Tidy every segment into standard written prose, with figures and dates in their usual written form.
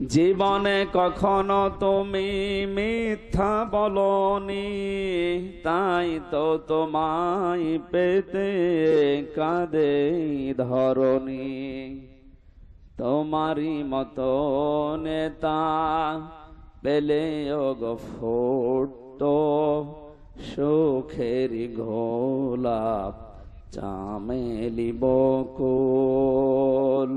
জীবনে কখনো তুমি মিথ্যা বলনি, তাই তো তোমায় পেতে কাঁদে ধরনি। তোমারই মতো নেতা পেলে গো ফুটতো সুখের গোলাপ চামেলি বকুল।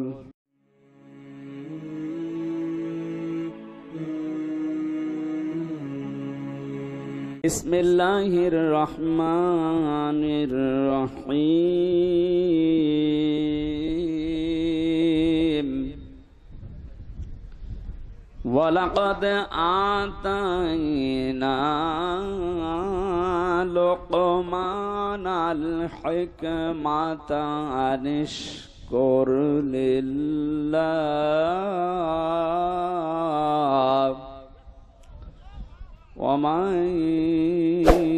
বিসমিল্লাহির রহমানির রহিম। ওয়ালাকাদ আতাইনা লুকমানাল হিকমাতা আনিশকুর লিল্লাহ ومن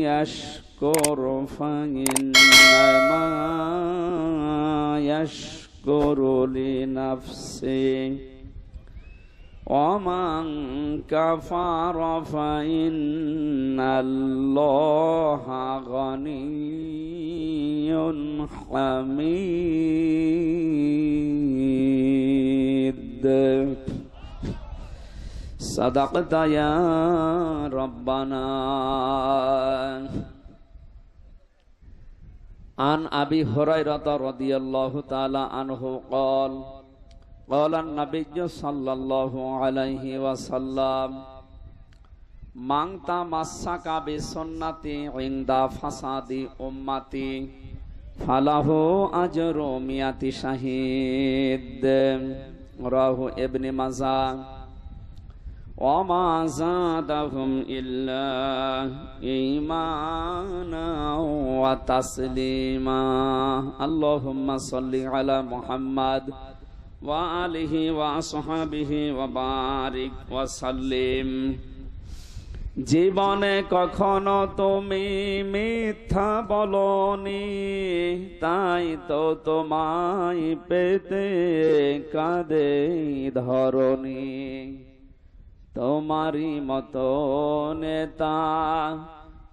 يشكر فإنما يشكر لنفسه ومن كفر فإن الله غني حميد। صدقت يا ربنا। عن أبي هريرة رضي الله تعالى عنه قال قال النبي صلى الله عليه وسلم من تمسك بسنتي عند فساد أمتي فله أجر 100 شهيد رواه ابن ماجه وما زادهم إلا إيمانا وتسليما اللهم صل على محمد وآله وصحبه وبارك وسلم। জীবনে কখনো তুমি মিথ্যা বলনি, তাই তো তোমায় পেতে কাঁদে ধরনি। তোমারই মতো নেতা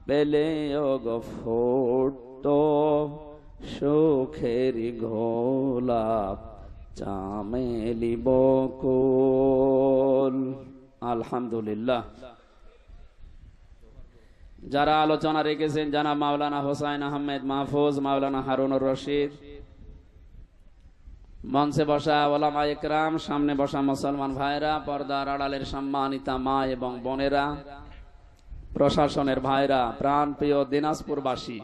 পেলে গো ফুটতো সুখের গোলাপ চামেলি বকুল। আলহামদুলিল্লাহ। যারা আলোচনা রেখেছেন জানাব মাওলানা হোসাইন আহমেদ মাহফুজ, মাওলানা হারুনুর রশিদ, মঞ্চে বসা ওলামা ইকরাম, সামনে বসা মুসলমান ভাইরা, পর্দার আড়ালের সম্মানিতা মা এবং বোনেরা, প্রশাসনের ভাইরা, প্রাণ প্রিয় দিনাজপুরবাসী,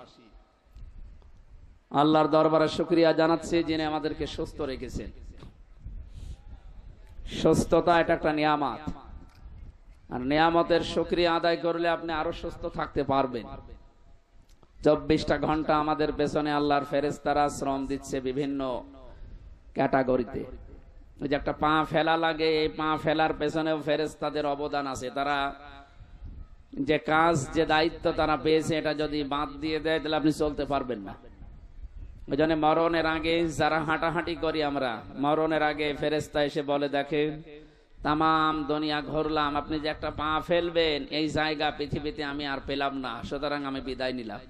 আল্লাহর দরবারে শুকরিয়া জানাচ্ছি যিনি আমাদেরকে সুস্থ রেখেছেন। সুস্থতা এটা একটা নিয়ামত, আর নিয়ামতের শুকরিয়া আদায় করলে আপনি আরো সুস্থ থাকতে পারবেন। 24টা ঘন্টা আমাদের পেছনে আল্লাহর ফেরেশতারা শ্রম দিচ্ছে বিভিন্ন ক্যাটাগরিতে। ওই যে একটা পা ফেলা লাগে, এই পা ফেলার পেছনেও ফেরেশতাদের অবদান আছে। তারা যে কাজ, যে দায়িত্ব তারা পেয়েছে, এটা যদি বাদ দিয়ে দেয় তাহলে আপনি চলতে পারবেন না। ওই জন্য মরণের আগে যারা হাঁটাহাঁটি করি আমরা, মরণের আগে ফেরেশতা এসে বলে, দেখে তামাম দুনিয়া ঘুরলাম, আপনি যে একটা পা ফেলবেন এই জায়গা পৃথিবীতে আমি আর পেলাম না, সুতরাং আমি বিদায় নিলাম।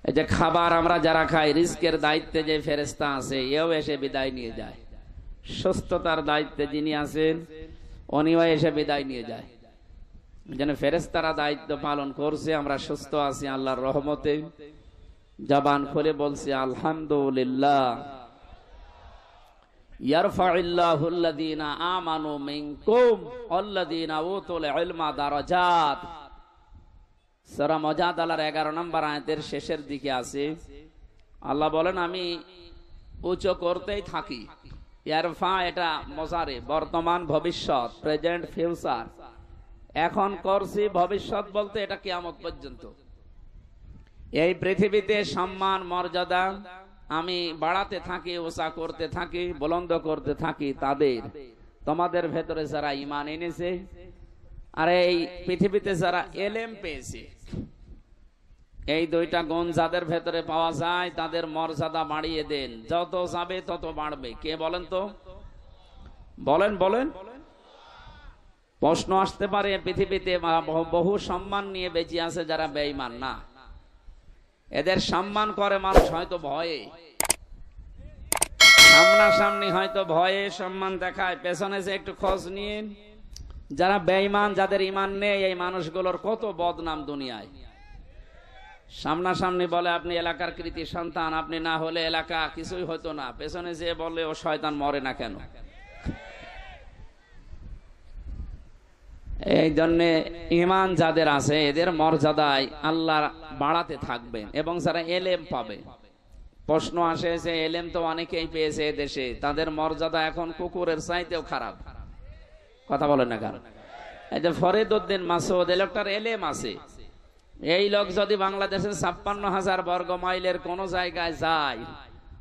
এই যে খাবার আমরা যারা খাই, রিস্কের দায়িত্বে যে ফেরেশতা আছে এও এসে বিদায় নিয়ে যায়। সুস্থতার দায়িত্বে যিনি আছেন উনিও এসে বিদায় নিয়ে যায়। যেন ফেরেশতারা দায়িত্ব পালন করছে, আমরা সুস্থ আছি আল্লাহর রহমতে। জবান খুলে বলছি আলহামদুলিল্লাহ। ইয়ারফাউল্লাহুল্লাযীনা আমানু মিনকুম ওয়াল্লাযীনা উতুল ইলমা দারাজাত। সূরা মুজাদালার 11 নম্বর আয়াতের শেষের দিকে আছে, আল্লাহ বলেন আমি উচ্চ করতেই থাকি। ইয়ারফা এটা মুজারে, বর্তমান ভবিষ্যৎ, প্রেজেন্ট ফিউচার। এখন করছি, ভবিষ্যৎ বলতে এটা কিয়ামত পর্যন্ত। এই পৃথিবীতে সম্মান মর্যাদা আমি বাড়াতে থাকি, উঁচা করতে থাকি, বুলন্দ করতে থাকি তাদের, তোমাদের ভেতরে যারা ঈমান এনেছে আর এই পৃথিবীতে যারা ইলম পেয়েছে, এই দুইটা গুণ যাদের ভেতরে পাওয়া যায় তাদের মর্যাদা বাড়িয়ে দেন। যত যাবে তত বাড়বে। কে বলেন তো? বলেন বলেন। প্রশ্ন আসতে পারে পৃথিবীতে বহু সম্মান নিয়ে বেঁচে আছে যারা বেঈমান না, এদের সম্মান করে মানুষ হয়তো ভয়ে, সামনাসামনি হয়তো ভয়ে সম্মান দেখায়, পেছনে যে একটু খোঁজ নিন যারা বেঈমান, যাদের ঈমান নেই, এই মানুষগুলোর কত বদনাম দুনিয়ায়। সামনাসামনি বলে আপনি এলাকার কৃতি সন্তান, আপনি না হলে এলাকা কিছুই হতো না, পেছনে যে বলে ও শয়তান মরে না কেন। এই জন্য ঈমান যাদের আছে এদের মর্যাদায় আল্লাহ বাড়াতে থাকবেন এবং যারা এলেম পাবে। প্রশ্ন আসে যে এলেম তো অনেকেই পেয়েছে দেশে, তাদের মর্যাদা এখন কুকুরের চাইতেও খারাপ। কথা বলেন না কেন? এই যে ফরিদউদ্দিন মাসুদ, এই লোকটার এলেম আছে, এই লোক যদি বাংলাদেশের ৫৬,০০০ বর্গ মাইলের কোন জায়গায় যায়,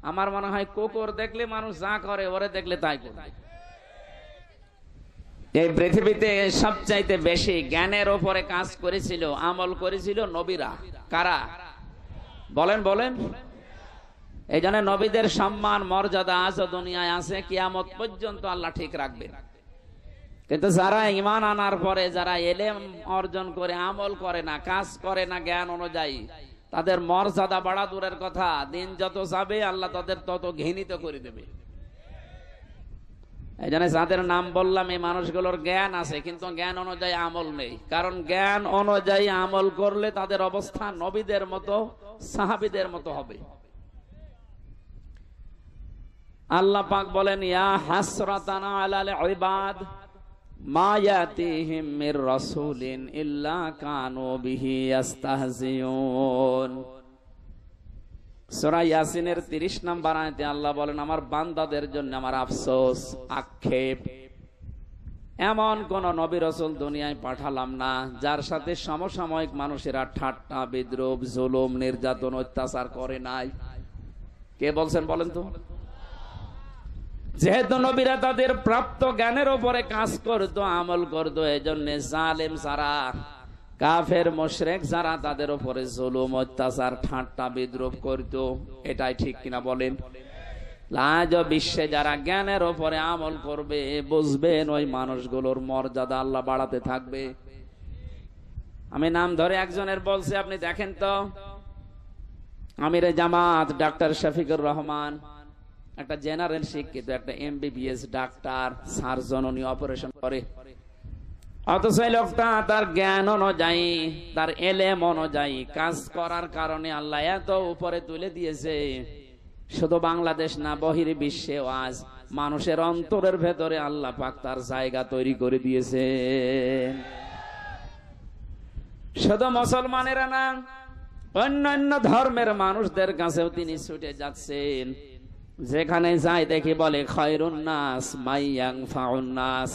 আমার মনে হয় কুকুর দেখলে মানুষ যা করে ওরে দেখলে তাই করবে। এই পৃথিবীতে সবচাইতে বেশি জ্ঞানের উপরে কাজ করেছিল, আমল করেছিল নবীরা। কারা? বলেন বলেন। এই জন্য নবীদের সম্মান মর্যাদা আজও দুনিয়ায় আছে, কিয়ামত পর্যন্ত আল্লাহ ঠিক রাখবেন। কিন্তু যারা ঈমান আনার পরে যারা এলেম অর্জন করে আমল করে না, কাজ করে না জ্ঞান অনুযায়ী, তাদের মর্যাদা বাড়া দূরের কথা, দিন যত যাবে আল্লাহ তাদের তত ঘৃণিত করে দেবে। এই জন্য যাদের নাম বললাম এই মানুষগুলোর জ্ঞান আছে কিন্তু জ্ঞান অনুযায়ী আমল নেই, কারণ জ্ঞান অনুযায়ী আমল করলে তাদের অবস্থা নবীদের মতো, সাহাবীদের মতো হবে। আল্লাহ পাক বলেন, ইয়া হাসরাতানা আলাল ইবাদ মা ইয়াতিহিম মির রাসূলিন ইল্লা কানু বিহি ইস্তাহজিউন। সূরা ইয়াসিনের ৩০ নম্বর আয়াতে আল্লাহ বলেন, আমার বান্দাদের জন্য আমার আফসোস, আক্ষেপ, এমন কোন নবী রাসূল দুনিয়ায় পাঠালাম না যার সাথে সমসাময়িক মানুষেরা ঠাট্টা বিদ্রূপ জুলুম নির্যাতন অত্যাচার করে নাই। কে বলছেন বলেন তো? যেহেতু নবীরা তাদের প্রাপ্ত জ্ঞানের উপরে কাজ করতো, আমল করতো, এজন্য জালেম যারা, কাফের মুশরিক যারা, তাদের উপরে জুলুম অত্যাচার ঠাট্টা বিদ্রূপ করতো। এটাই ঠিক কিনা বলেন? আজ বিশ্বে যারা জ্ঞানের উপরে আমল করবে, বুঝবেন ওই মানুষগুলোর মর্যাদা আল্লাহ বাড়াতে থাকবে। আমি নাম ধরে একজনের বলছি, আপনি দেখেন তো, আমিরে জামাত ডাক্তার শফিকুর রহমান, একটা জেনারেল শিক্ষিত, একটা MBBS ডাক্তার, সার্জন, উনি অপারেশন করে। অথচ এই লোকটা তার জ্ঞান অনুযায়ী, তার এলেম অনুযায়ী কাজ করার কারণে আল্লাহ এত উপরে তুলে দিয়েছে। শুধু বাংলাদেশ না, বহির বিশ্বেও আজ মানুষের অন্তরের ভেতরে আল্লাহ পাক তার জায়গা তৈরি করে দিয়েছে। শুধু মুসলমানেরা না, অন্যান্য ধর্মের মানুষদের কাছেও তিনি ছুটে যাচ্ছেন। যেখানে যাই দেখি বলে খায়রুন নাস মাইয়ানফাউন নাস।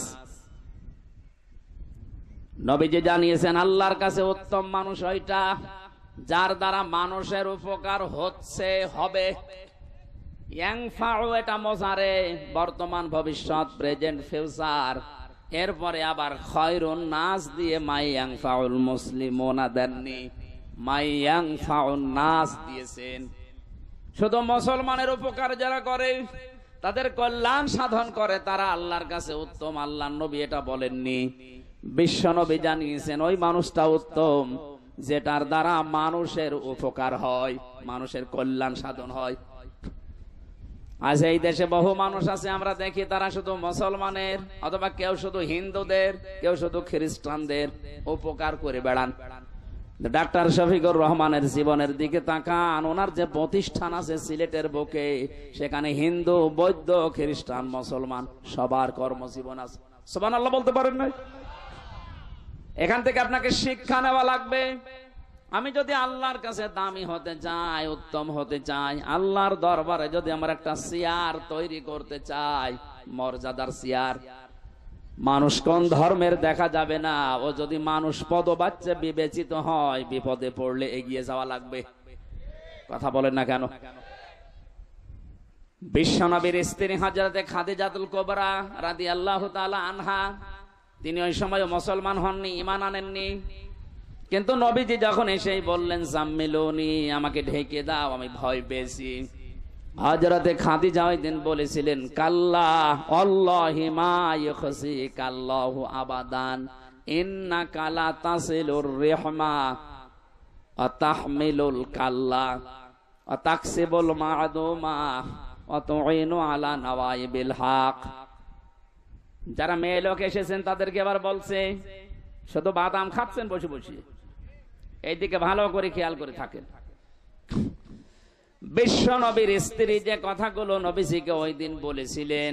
নবীজি জানিয়েছেন আল্লাহর কাছে উত্তম মানুষ ওইটা যার দ্বারা মানুষের উপকার হচ্ছে, হবে। ইয়ানফাউ এটা মোজারে, বর্তমান ভবিষ্যৎ, প্রেজেন্ট ফিউচার। এরপরে আবার খায়রুন নাস দিয়ে মাইয়ানফাউল মুসলিমুনা দেননি, মাইয়ানফাউন নাস দিয়েছেন। শুধু মুসলমানের উপকার যারা করে, তাদের কল্যাণ সাধন করে, তারা আল্লাহর কাছে উত্তম। আল্লাহর নবী এটা বলেননি, বিশ্ব নবী জানিয়েছেন ওই মানুষটা উত্তম যেটার দ্বারা মানুষের উপকার হয়, মানুষের কল্যাণ সাধন হয়। আজ এই দেশে বহু মানুষ আছে, আমরা দেখি তারা শুধু মুসলমানের, অথবা কেউ শুধু হিন্দুদের, কেউ শুধু খ্রিস্টানদের উপকার করে বেড়ান। ডাক্তার শফিকুর রহমানের জীবনের দিকে তাকান, ওনার যে প্রতিষ্ঠান আছে সিলেটের বুকে, সেখানে হিন্দু, বৌদ্ধ, খ্রিস্টান, মুসলমান সবার কর্মজীবন আছে। সুবহানাল্লাহ বলতে পারেন না? এখান থেকে আপনাকে শিক্ষা নেওয়া লাগবে। আমি যদি আল্লাহর কাছে দামি হতে চাই, উত্তম হতে চাই, আল্লাহর দরবারে যদি আমার একটা চেয়ার তৈরি করতে চাই, মর্যাদার চেয়ার, মানুষ কোন ধর্মের দেখা যাবে না। ও যদি মানুষ পদবাচ্যে বিবেচিত হয়, বিপদে পড়লে এগিয়ে যাওয়া লাগবে। কথা বলেন না কেন? বিশ্বনবীর স্ত্রী হযরতে খাদিজাতুল কুবরা রাদিয়াল্লাহু তাআলা আনহা, তিনি ওই সময় মুসলমান হননি, ঈমান আনেননি। কিন্তু নবীজি যখন এসেই বললেন জাম্মিলুনি, আমাকে ঢেকে দাও, আমি ভয় পেয়েছি, হযরতে খাদিজা ওই দিন বলেছিলেন, কাল্লা আল্লাহি মা ইখসিকাল্লাহু আবাদান ইন্নাকা লা তাসিলুর রিহমা ওয়া তাহমিলুল কাল্লা ওয়া তাকসিবুল মা'দুমা ওয়া তুইনু আলা নওয়াইবিল হক। যারা মেয়ে লোক এসেছেন তাদেরকে আবার বলছে, শুধু বাদাম খাচ্ছেন বসে বসে, এইদিকে ভালো করে খেয়াল করে থাকেন। বিশ্ব নবীর স্ত্রী যে কথাগুলো নবীজিকে ওই দিন বলেছিলেন,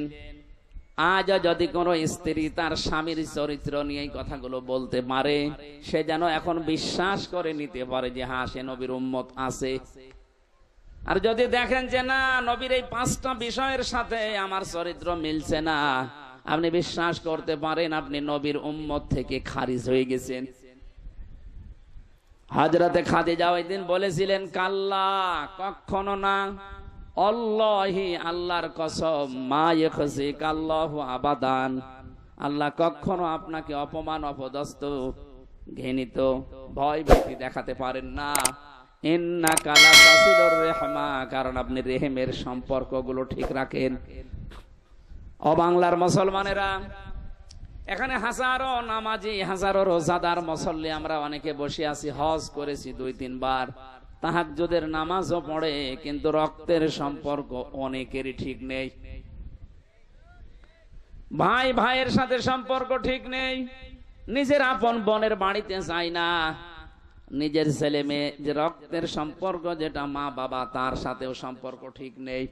আজ যদি কোনো স্ত্রী তার স্বামীর চরিত্র নিয়ে এই কথাগুলো বলতে পারে, সে যেন এখন বিশ্বাস করে নিতে পারে যে হ্যাঁ, সে নবীর উম্মত আছে। আর যদি দেখেন যে না, নবীর এই 5টা বিষয়ের সাথে আমার চরিত্র মিলছে না, আপনি বিশ্বাস করতে পারেন আপনি নবীর উম্মত থেকে খারিজ হয়ে গেছেন। হযরতে খাদিজা ওই দিন বলেছিলেন, কাল্লা, কখনো না, আল্লাহি, আল্লাহর কসম, মা ইখসিকাল্লাহু আবাদান, আল্লাহ কখনো আপনাকে অপমান, অপদস্থ, ঘৃণিত, ভয় ভীতি দেখাতে পারেন না। ইন্নাকা লা তাসিলুর রিহমা, কারণ আপনি রেহেমের সম্পর্কগুলো ঠিক রাখেন। ও বাংলার মুসলমানেরা, এখানে হাজারো নামাজি, হাজারো রোজাদার মুসল্লি আমরা অনেকে বসে আছি, হজ করেছি 2-3 বার, তাহাজ্জুদের নামাজও পড়ে, কিন্তু রক্তের সম্পর্ক অনেকেরই ঠিক নেই। ভাই ভাইয়ের সাথে সম্পর্ক ঠিক নেই, নিজের আপন বোনের বাড়িতে যায় না, নিজের ছেলে মেয়ে যে রক্তের সম্পর্ক, যেটা মা বাবা, তার সাথেও সম্পর্ক ঠিক নেই।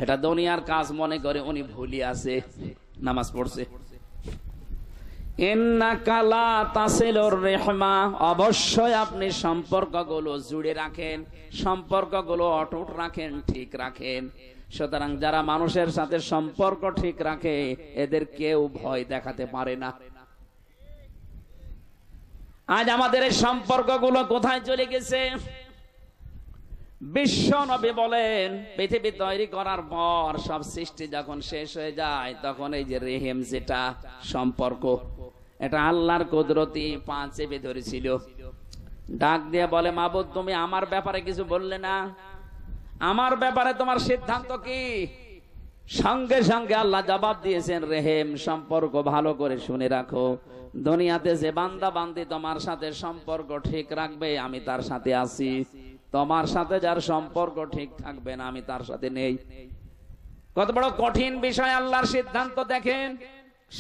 এটা দুনিয়ার কাজ মনে করে উনি ভুলি আছে, নামাজ পড়ছে। ইন্নাকা লা তাসিলুর রিহমা, অবশ্যই আপনি সম্পর্কগুলো জুড়ে রাখেন, সম্পর্কগুলো অটুট রাখেন, ঠিক রাখেন। সুতরাং যারা মানুষের সাথে সম্পর্ক ঠিক রাখে, এদের কেউ ভয় দেখাতে পারে না। আজ আমাদের এই সম্পর্কগুলো কোথায় চলে গেছে? বিশ্ব নবী বলেন, পৃথিবী তৈরি করার পর সব সৃষ্টি যখন শেষ হয়ে যায়, তখন এই যে রেহেম, যেটা সম্পর্ক, এটা আল্লাহর কুদরতি পা চেপে ধরেছিল। ডাক দিয়ে বলে, মাবুদ, তুমি আমার ব্যাপারে কিছু বললে না, আমার ব্যাপারে তোমার সিদ্ধান্ত কি? সঙ্গে সঙ্গে আল্লাহ জবাব দিয়েছেন, রেহেম সম্পর্ক ভালো করে শুনে রাখো। দুনিয়াতে যে বান্দা বান্দি তোমার সাথে সম্পর্ক ঠিক রাখবে, আমি তার সাথে আছি। তোমার সাথে যার সম্পর্ক ঠিক থাকবে না, আমি তার সাথে নেই। কত বড় কঠিন বিষয় আল্লাহর সিদ্ধান্ত দেখেন।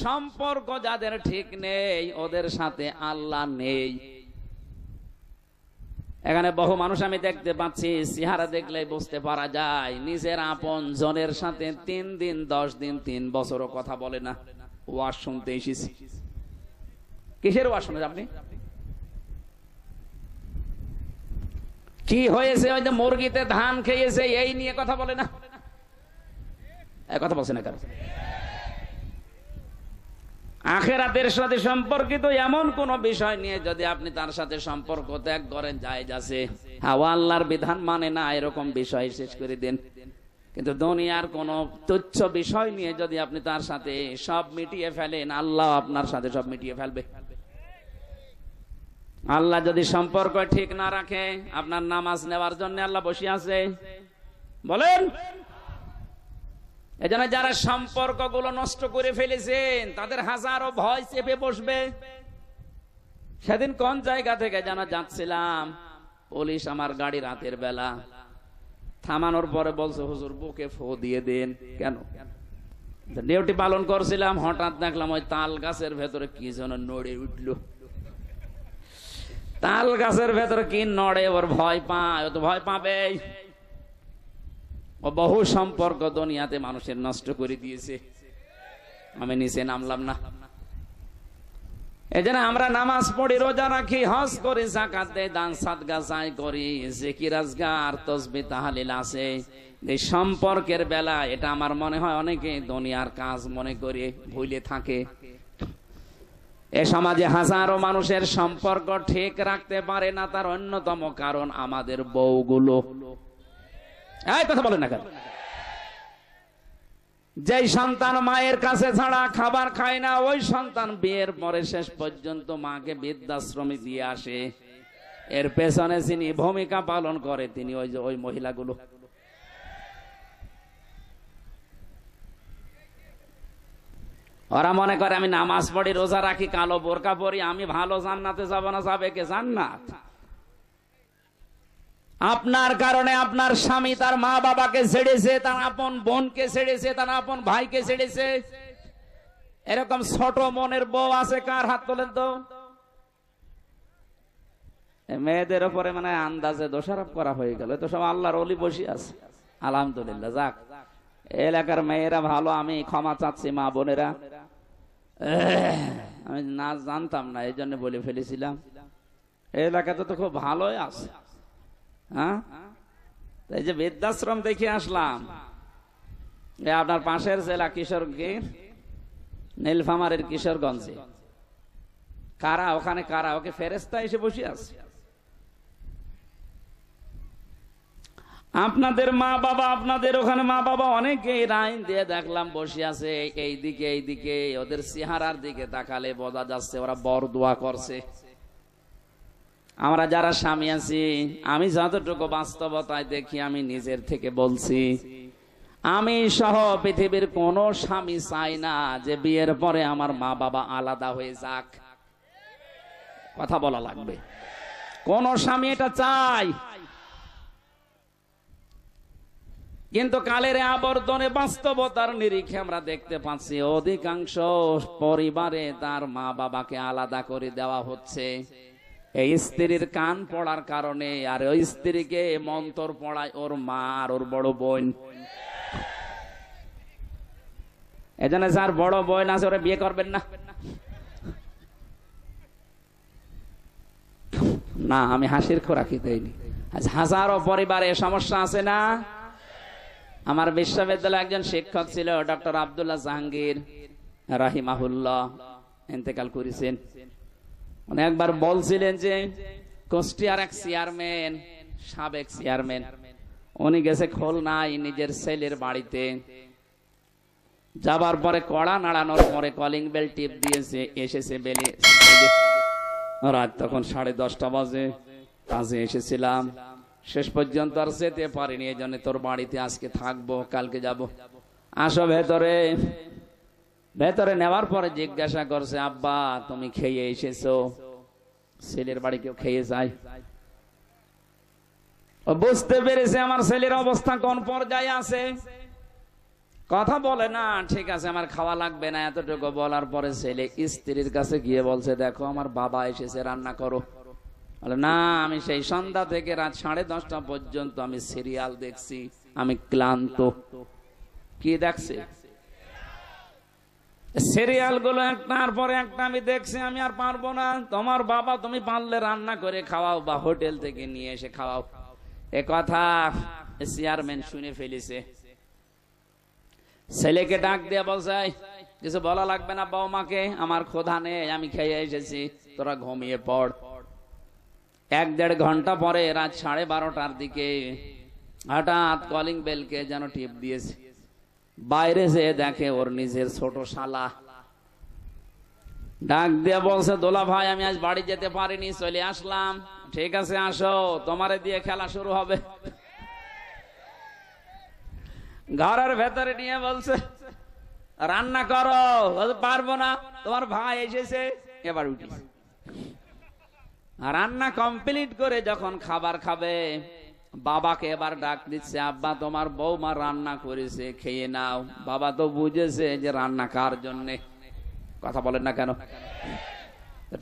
সম্পর্ক যাদের ঠিক নেই, ওদের সাথে আল্লাহ নেই। এখানে বহু মানুষ আমি দেখতে পাচ্ছি, চেহারা দেখলেই বুঝতে পারা যায়, নিজের আপন জনের সাথে 3 দিন 10 দিন 3 বছরও কথা বলে না। ওয়াজ শুনতে এসেছি। কিসের ওয়াজ শুনেন আপনি? কি হয়েছে? ওই যে মুরগিতে ধান খেয়েছে, এই নিয়ে কথা বলে না, কথা বলছে না কারণ। আখিরাতের সাথে সম্পর্কিত এমন কোন বিষয় নিয়ে যদি আপনি তার সাথে সম্পর্ক ত্যাগ করেন, জায়েজ আছে। হাওয়া আল্লাহর বিধান মানে না, এরকম বিষয় শেষ করে দেন। কিন্তু দুনিয়ার কোন তুচ্ছ বিষয় নিয়ে যদি আপনি তার সাথে সব মিটিয়ে ফেলেন, আল্লাহ আপনার সাথে সব মিটিয়ে ফেলবে। আল্লাহ যদি সম্পর্ক ঠিক না রাখে, আপনার নামাজ নেওয়ার জন্য আল্লাহ বসে আছে? বলেন। এজন্য যারা সম্পর্কগুলো নষ্ট করে ফেলেছেন, তাদের হাজারো ভয় চেপে বসবে। সেদিন কোন জায়গা থেকে যেন যাচ্ছিলাম, পুলিশ আমার গাড়ি রাতের বেলা থামানোর পরে বলছে, হুজুর বুকে ফু দিয়ে দেন। কেন? ডিউটি পালন করছিলাম, হঠাৎ দেখলাম ওই তাল গাছের ভেতরে কি যেন নড়ে উঠলো। তাল গাছের ভেতরে কি নড়ে, ওর ভয় পায়, ও তো ভয় পাবে। ও বহু সম্পর্ক দুনিয়াতে মানুষের নষ্ট করে দিয়েছে। আমি নিচে নামলাম না। এজন্য আমরা নামাজ পড়ি, রোজা রাখি, হজ করি, যাকাত দেই, দান সাদকা যাই করি, জিকির আজকার তাসবিহ তাহলিল আছে। এই সম্পর্কের বেলা এটা আমার মনে হয় অনেকে দুনিয়ার কাজ মনে করে ভুলে থাকে। এ সমাজে হাজারো মানুষের সম্পর্ক ঠিক রাখতে পারে না, তার অন্যতম কারণ আমাদের বউগুলো। এই কথা বলেন না কেন? যেই সন্তান মায়ের কাছে ছাড়া খাবার খায় না, ওই সন্তান বিয়ের পরে শেষ পর্যন্ত মাকে বৃদ্ধাশ্রমে দিয়ে আসে। এর পেছনে যিনি ভূমিকা পালন করে, তিনি ওই মহিলাগুলো। ওরা মনে করে আমি নামাজ পড়ি, রোজা রাখি, কালো বোরকা পরি, আমি ভালো, জান্নাতে যাব না, যাবে কে জান্নাত? আপনার কারণে আপনার স্বামী তার মা বাবাকে ছেড়েছে, তার আপন বোনকে ছেড়েছে, তার আপন ভাইকে ছেড়েছে। এরকম ছোট মনের বউ আছে কার? হাত তোলেন তো। মেয়েদের উপরে মানে আন্দাজে দোষারোপ করা হয়ে গেল, তো সব আল্লাহর ওলি বসে আছে। আলহামদুলিল্লাহ, যাক এলাকার মেয়েরা ভালো, আমি ক্ষমা চাচ্ছি মা বোনেরা। আমি না জানতাম না, এই জন্য বলে ফেলেছিলাম। এলাকাতে তো খুব ভালোই আছে। হ্যাঁ, এই যে বৃদ্ধাশ্রম দেখে আসলাম, আপনার পাশের জেলা কিশোরগঞ্জ, নীলফামারীর কিশোরগঞ্জে। কারা ওখানে? কারা ওকে ফেরেশতা এসে বসে আছে। আপনাদের মা বাবা, আপনাদের ওখানে মা বাবা অনেকে লাইন দিয়ে দেখলাম বসে আছে এইদিকে এইদিকে। ওদের চেহারার দিকে তাকালে বোঝা যাচ্ছে ওরা বড় দোয়া করছে। আমরা যারা স্বামী আছি, আমি যতটুকু বাস্তবতায় দেখি, আমি নিজের থেকে বলছি, আমি সহ পৃথিবীর কোন স্বামী চাই না যে বিয়ের পরে আমার মা বাবা আলাদা হয়ে যাক। কথা বলা লাগবে, কোন স্বামী এটা চাই? কিন্তু কালের আবর্তনে বাস্তবতার নিরিখে আমরা দেখতে পাচ্ছি অধিকাংশ পরিবারে তার মা বাবাকে আলাদা করে দেওয়া হচ্ছে এই স্ত্রীর কান পড়ার কারণে। আর ওই স্ত্রীকে মন্তর পড়ায় ওর মা আর ওর বড় বোন। এজন্য যার বড় বোন আছে ওরা বিয়ে করবেন না। না, আমি হাসির খোরাকি দেইনি। হাজারো পরিবারে সমস্যা আছে না? আমার বিশ্ববিদ্যালয়ে একজন শিক্ষক ছিল, ডক্টর আব্দুল্লাহ জাহাঙ্গীর রাহিমাহুল্লাহ, ইন্তেকাল করেছেন। উনি একবার বলছিলেন যে কুষ্টিয়ার এক চেয়ারম্যান, সাবেক চেয়ারম্যান, উনি গেছে খুলনায় নিজের ছেলের বাড়িতে। যাবার পরে কড়া নাড়ানোর পরে কলিং বেল টিপ দিয়েছে, এসেছে বেলি। রাত তখন 10:30 বাজে, কাজে এসেছিলাম, শেষ পর্যন্ত আর যেতে পারিনি, এই জন্য তোর বাড়িতে আজকে থাকবো, কালকে যাব। আসো ভেতরে। ভেতরে নেওয়ার পরে জিজ্ঞাসা করছে, আব্বা তুমি খেয়ে এসেছো? ছেলের বাড়ি কেউ খেয়ে যায়? ও বুঝতে পেরেছে আমার ছেলের অবস্থা কোন পর্যায়ে আছে। কথা বলে না, ঠিক আছে আমার খাওয়া লাগবে না, এতটুকু বলার পরে ছেলে স্ত্রীর কাছে গিয়ে বলছে, দেখো আমার বাবা এসেছে, রান্না করো। বলে না, আমি সেই সন্ধ্যা থেকে রাত 10:30 পর্যন্ত আমি সিরিয়াল দেখছি, আমি ক্লান্ত। কি দেখছে? সিরিয়াল গুলো একটার পরে একটা আমি দেখছি, আমি আর পারবো না। তোমার বাবা তুমি পারলে রান্না করে খাওয়াও বা হোটেল থেকে নিয়ে এসে খাওয়াও। এ কথা চেয়ারম্যান শুনে ফেলেছে। ছেলেকে ডাক দিয়ে বলছে, কিছু বলা লাগবে না বৌমাকে, আমার ক্ষুধা নেই, আমি খেয়ে এসেছি, তোরা ঘুমিয়ে পড়। 1-1.5 ঘন্টা পরে রাত 12:30টার দিকে হঠাৎ কলিং বেলকে যেন টিপ দিয়েছে। বাইরে যেয়ে দেখে ওর নিজের ছোট শালা। ডাক দিয়ে বলছে, দোলা ভাই আমি আজ বাড়ি যেতে পারিনি, চলে আসলাম। ঠিক আছে আসো, তোমারে দিয়ে খেলা শুরু হবে। ঘরের ভেতরে নিয়ে বলছে রান্না করো। পারবো না, তোমার ভাই এসেছে, এবার উঠি। রান্না কমপ্লিট করে যখন খাবার খাবে, বাবাকে এবার ডাক দিচ্ছে, আব্বা তোমার বৌমা রান্না করেছে, খেয়ে নাও। বাবা তো বুঝেছে যে রান্না কার জন্য। কথা বলেন না কেন?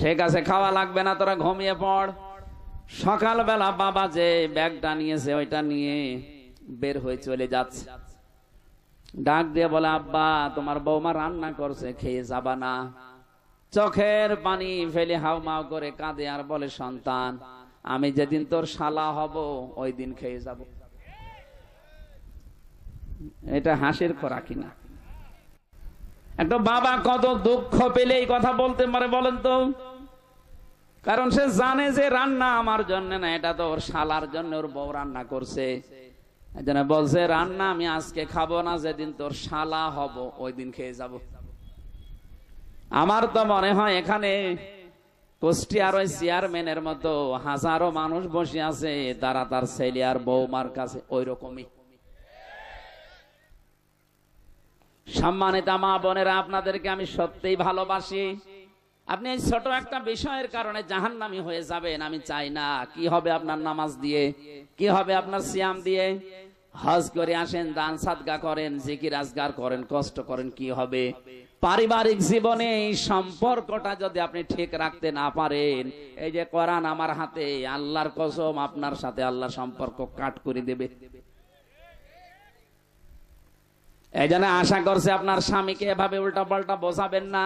ঠিক আছে খাওয়া লাগবে না, তোরা ঘুমিয়ে পড়। সকালবেলা বাবা যে ব্যাগটা নিয়েছে ওইটা নিয়ে বের হয়ে চলে যাচ্ছে। ডাক দিয়ে বলে, আব্বা তোমার বৌমা রান্না করছে, খেয়ে যাবা না? চোখের পানি ফেলে হাউমাউ করে কাঁদে আর বলে, সন্তান আমি যেদিন তোর শালা হব ওই দিন খেয়ে যাব। এটা হাসির খোরাকি না? একটা বাবা কত দুঃখ পেলে এই কথা বলতে পারে বলেন তো? কারণ সে জানে যে রান্না আমার জন্য না, এটা তো ওর শালার জন্য, ওর বউ রান্না করছে। এজন্য বলছে রান্না আমি আজকে খাবো না, যেদিন তোর শালা হব ওই দিন খেয়ে যাব। আমার তো মনে হয় এখানে কুষ্টিয়ার ওই চেয়ারম্যানের মতো হাজারো মানুষ বসে আছে, তারা তার ছেলে আর বৌমার কাছে ওই রকমই। সম্মানিত মা বোনেরা, আপনাদেরকে আমি সত্যিই ভালোবাসি। আপনি এই ছোট একটা বিষয়ের কারণে জাহান্নামী হয়ে যাবেন, আমি চাই না। কি হবে আপনার নামাজ দিয়ে, কি হবে আপনার সিয়াম দিয়ে? হজ করে আসেন, দান সাদকা করেন, জিকির আজগার করেন, কষ্ট করেন, কি হবে? পারিবারিক জীবনে এই সম্পর্কটা যদি আপনি ঠিক রাখতে না পারেন, এই যে কোরআন আমার হাতে, আল্লাহর কসম আপনার সাথে আল্লাহ সম্পর্ক কাট করে দেবে। এই জন্য আশা করছে আপনার স্বামীকে এভাবে উল্টা পাল্টা বোঝাবেন না,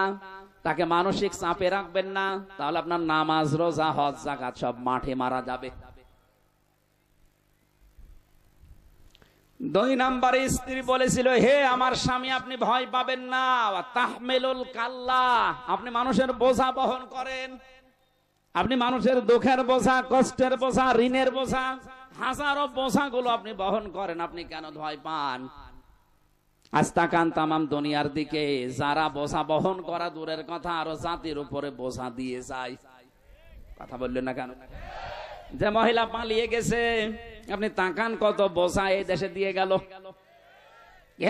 তাকে মানসিক চাপে রাখবেন না, তাহলে আপনার নামাজ, রোজা, হজ, যাকাত সব মাঠে মারা যাবে। 2 নম্বরে স্ত্রী বলেছিল, হে আমার স্বামী, আপনি ভয় পাবেন না, তাহমিলুল কাল্লা, আপনি মানুষের বোঝা বহন করেন, আপনি মানুষের দুঃখের বোঝা, কষ্টের বোঝা, ঋণের বোঝা, হাজারো বোঝাগুলো আপনি বহন করেন, আপনি কেন ভয় পান? আজ তাকান তামাম দুনিয়ার দিকে, যারা বোঝা বহন করা দূরের কথা, আরো জাতির উপরে বোঝা দিয়ে যায়। কথা বললেন না কেন? যে মহিলা পালিয়ে গেছে, আপনি তাকান কত বোঝা এই দেশে দিয়ে গেল,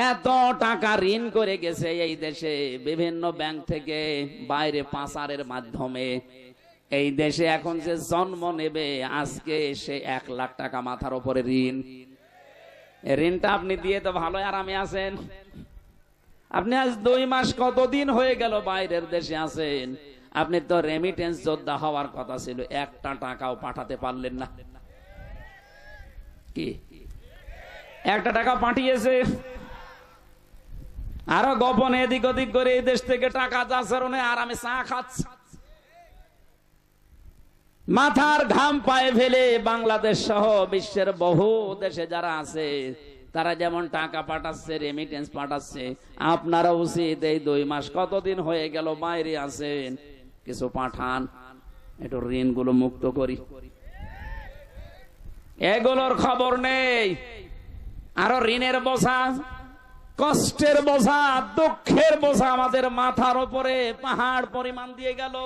এত টাকা ঋণ করে গেছে এই দেশে বিভিন্ন ব্যাংক থেকে, বাইরে পাচারের মাধ্যমে। এই দেশে এখন যে জন্ম নেবে আজকে, সে 1 লাখ টাকা মাথার উপরে ঋণ। ঋণটা আপনি দিয়ে তো ভালো আরামে আছেন। আপনি আজ 2 মাস, কতদিন হয়ে গেল বাইরের দেশে আছেন, আপনি তো রেমিটেন্স যোদ্ধা হওয়ার কথা ছিল, 1টা টাকাও পাঠাতে পারলেন না। কি 1টা টাকা পাঠিয়েছে? আরো গোপনে এদিক ওদিক করে এই দেশ থেকে টাকা যাচ্ছে, আরামে চা খাচ্ছে। মাথার ঘাম পায়ে ফেলে বাংলাদেশ সহ বিশ্বের বহু দেশে যারা আছে, তারা যেমন টাকা পাঠাচ্ছে, রেমিটেন্স পাঠাচ্ছে, আপনারা উচিত এই 2 মাস, কতদিন হয়ে গেল বাইরে আছেন, কিছু পাঠান, একটু ঋণগুলো মুক্ত করি। এগুলোর খবর নেই। আরো ঋণের বোঝা, কষ্টের বোঝা, দুঃখের বোঝা আমাদের মাথার উপরে পাহাড় পরিমাণ দিয়ে গেল।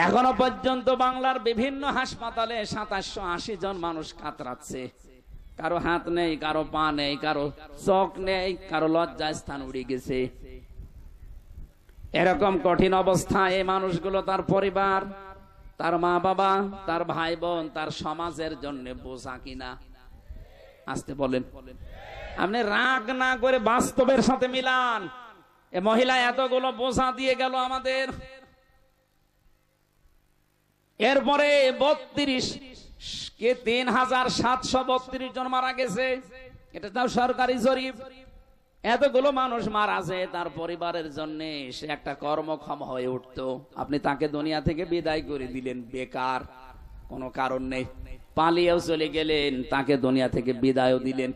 এখনো পর্যন্ত বাংলার বিভিন্ন হাসপাতালে 2780 জন মানুষ কাতরাচ্ছে। কারো হাত নেই, কারো পা নেই, কারো চোখ নেই, কারো লজ্জা স্থান উড়ে গেছে। এরকম কঠিন অবস্থায় এই মানুষগুলো, তার পরিবার, তার মা বাবা, তার ভাই বোন, তার সমাজের জন্য বোঝা কিনা? আসতে বলেন। আপনি রাগ না করে বাস্তবের সাথে মিলান। এ মহিলা এতগুলো বোঝা দিয়ে গেল আমাদের। এরপরে 3732 জন মারা গেছে, এটা তাও সরকারি জরিপ। এতগুলো মানুষ মারা যায়, তার পরিবারের জন্য সে একটা কর্মক্ষম হয়ে উঠতো, আপনি তাকে দুনিয়া থেকে বিদায় করে দিলেন বেকার, কোনো কারণ নেই। পালিয়েও চলে গেলেন, তাকে দুনিয়া থেকে বিদায়ও দিলেন।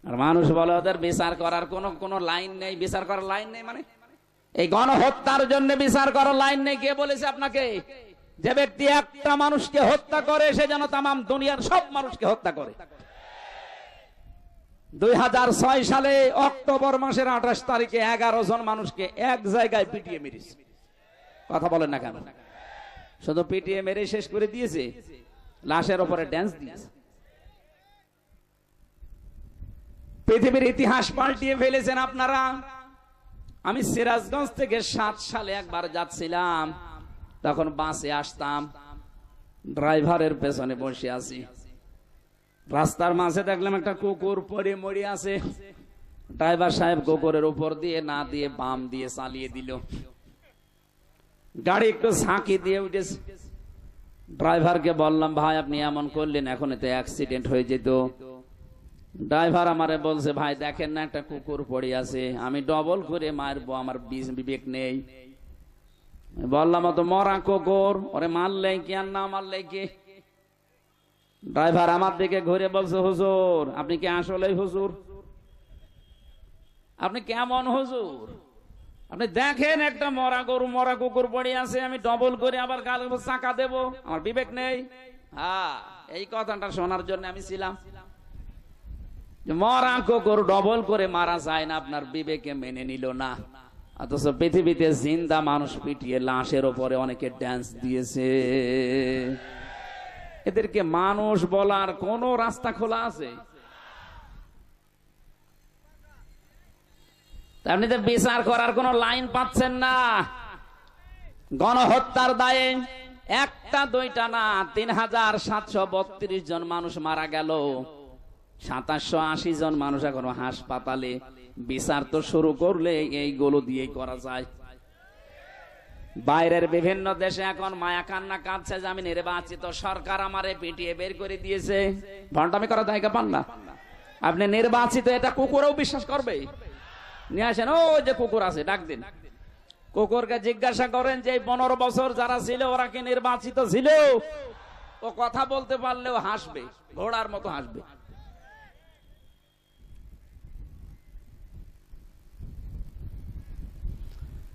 আর মানুষ বলে ওদের বিচার করার কোনো লাইন নেই। বিচার করার লাইন নেই মানে এই গণহত্যার জন্য বিচার করার লাইন নেই। কে বলেছে আপনাকে? যে ব্যক্তি একটা মানুষকে হত্যা করে, সে যেন তামাম দুনিয়ার সব মানুষকে হত্যা করে। 2006 সালে অক্টোবর মাসের 28 তারিখে 11 জন মানুষকে এক জায়গায় পিটিয়ে মেরেছে। কথা বলেন না কেন? শুধু পিটিয়ে মেরে শেষ করে দিয়েছে, লাশের উপরে ড্যান্স দিয়েছে। পৃথিবীর ইতিহাস পাল্টিয়ে ফেলেছেন আপনারা। আমি সিরাজগঞ্জ থেকে 7 সালে একবার যাচ্ছিলাম, তখন বাসে আসতাম, ড্রাইভারের পেছনে বসে আছি। রাস্তার মাঝে দেখলাম একটা কুকুর পড়ে মরে আছে। ড্রাইভার সাহেব কুকুরের উপর দিয়ে না দিয়ে বাম দিয়ে চালিয়ে দিল। গাড়ি একটু ঝাঁকি দিয়ে উঠেছে। ড্রাইভারকে বললাম, ভাই আপনি এমন করলেন, এখন এতে অ্যাক্সিডেন্ট হয়ে যেত। ড্রাইভার আমারে বলছে, ভাই দেখেন না একটা কুকুর পড়ে আছে, আমি ডবল করে মারবো, আমার বিবেক নেই। বললাম তো মরা কুকুর, ওরে মারলে কি আর না মারলে কি? ড্রাইভার আমার দিকে ঘুরে বলছে, হুজুর আপনি কি আসলেই হুজুর? আপনি কেমন হুজুর? আপনি দেখেন একটা মরা গরু, মরা কুকুর পড়ে আছে, আমি ডবল করে আবার গাল চাকা দেব, আমার বিবেক নেই? হ্যাঁ, এই কথাটা শোনার জন্য আমি ছিলাম। মরা কুকুর ডবল করে মারা যায় না, আপনার বিবেকে মেনে নিল না। অথচ পৃথিবীতে জিন্দা মানুষ পিটিয়ে লাশের উপরে অনেকে ড্যান্স দিয়েছে। এদেরকে মানুষ বলার কোন রাস্তা খোলা আছে? আপনি তো বিচার করার কোন লাইন পাচ্ছেন না। গণহত্যার দায়ে একটা দুইটা না 3732 জন মানুষ মারা গেল, 2780 জন মানুষ এখনো হাসপাতালে। বিচার তো শুরু করলে এইগুলো দিয়েই করা যায়। বাইরের বিভিন্ন দেশে এখন মায়া কান্না কাঁদছে যে আমি নির্বাচিত, সরকার আমারে পিটিয়ে বের করে দিয়েছে। ভণ্ডামি করার জায়গা পান না। আপনি নির্বাচিত, এটা কুকুরও বিশ্বাস করবে? নিয়ে আসেন, ও যে কুকুর আছে ডাক দিন। কুকুরকে জিজ্ঞাসা করেন যে 15 বছর যারা ছিল ওরা কি নির্বাচিত ছিল? ও কথা বলতে পারলেও হাসবে, ঘোড়ার মতো হাসবে।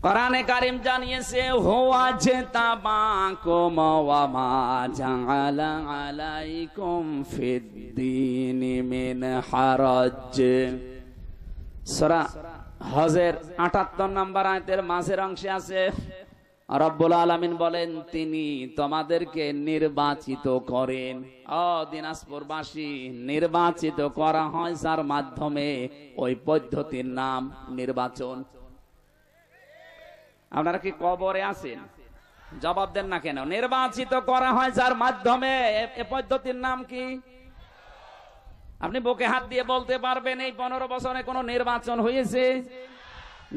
কোরআনে কারীম জানিয়েছে, হুয়া জিতাবাকুম ওয়া মা জাআলা আলাইকুম ফিদ্দীনি মিন হারাজ। সূরা হজের 78 নম্বর আয়াতের মাঝের অংশে আছে, রব্বুল আলামিন বলেন তিনি তোমাদেরকে নির্বাচিত করেন। ও দিনাজপুরবাসী, নির্বাচিত করা হয় যার মাধ্যমে, ওই পদ্ধতির নাম নির্বাচন। আপনারা কি কবরে আছেন? জবাব দেন না কেন? নির্বাচিত করা হয় যার মাধ্যমে, এ পদ্ধতির নাম কি? আপনি বুকে হাত দিয়ে বলতে পারবেন এই 15 বছরে কোন নির্বাচন হয়েছে?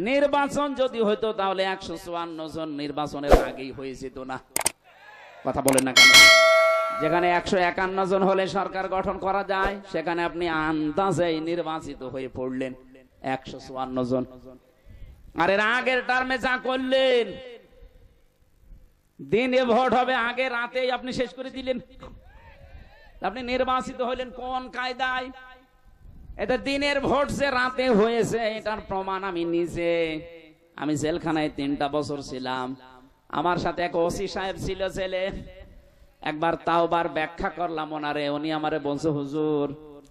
নির্বাচন যদি হইতো তাহলে 154 জন নির্বাচনের আগেই হয়েছে তো না। কথা বলেন না কেন? যেখানে 151 জন হলে সরকার গঠন করা যায়, সেখানে আপনি আন্দাজে নির্বাচিত হয়ে পড়লেন 154 জন। আর এর আগের টার্মে যা করলেন, দিনে ভোট হবে, আগে রাতেই আপনি শেষ করে দিলেন। আপনি নির্বাচিত হইলেন কোন কায়দায়? এটা দিনের ভোট যে রাতে হয়েছে এটার প্রমাণ আমি নিজে। আমি জেলখানায় 3টা বছর ছিলাম। আমার সাথে এক ওসি সাহেব ছিল ছেলে। একবার তাওবার ব্যাখ্যা করলাম ওনারে, উনি আমারে বলছে, হুজুর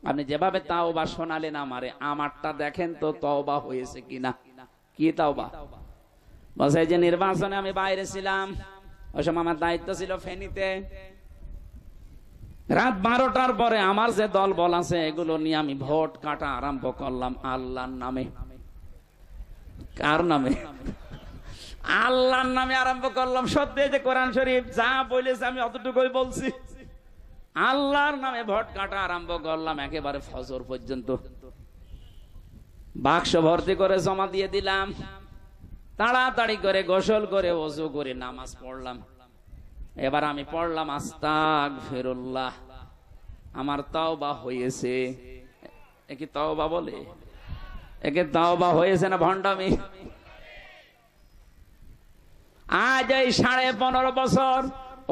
আপনি যেভাবে তাওবা শোনালেন আমারে, আমারটা দেখেন তো তওবা হয়েছে কিনা। কি তাওবা? বলছে যে নির্বাচনে আমি বাইরে ছিলাম, ওই সময় আমার দায়িত্ব ছিল ফেনীতে। রাত 12টার পরে আমার যে দল বল আছে এগুলো নিয়ে আমি ভোট কাটা আরম্ভ করলাম আল্লাহর নামে। কার নামে? আল্লাহর নামে আরম্ভ করলাম। সত্যি যে কোরআন শরীফ যা বলেছে আমি অতটুকুই বলছি। আল্লাহর নামে ভোট কাটা আরম্ভ করলাম একেবারে ফজর পর্যন্ত। বাক্স ভর্তি করে জমা দিয়ে দিলাম। তাড়াতাড়ি করে গোসল করে ওযু করে নামাজ পড়লাম। এবার আমি পড়লাম আস্তাগফিরুল্লাহ, আমার তাওবা হয়েছে। একে তাওবা বলে? একে তাওবা হয়েছে না ভণ্ডামি? আজ এই 15.5 বছর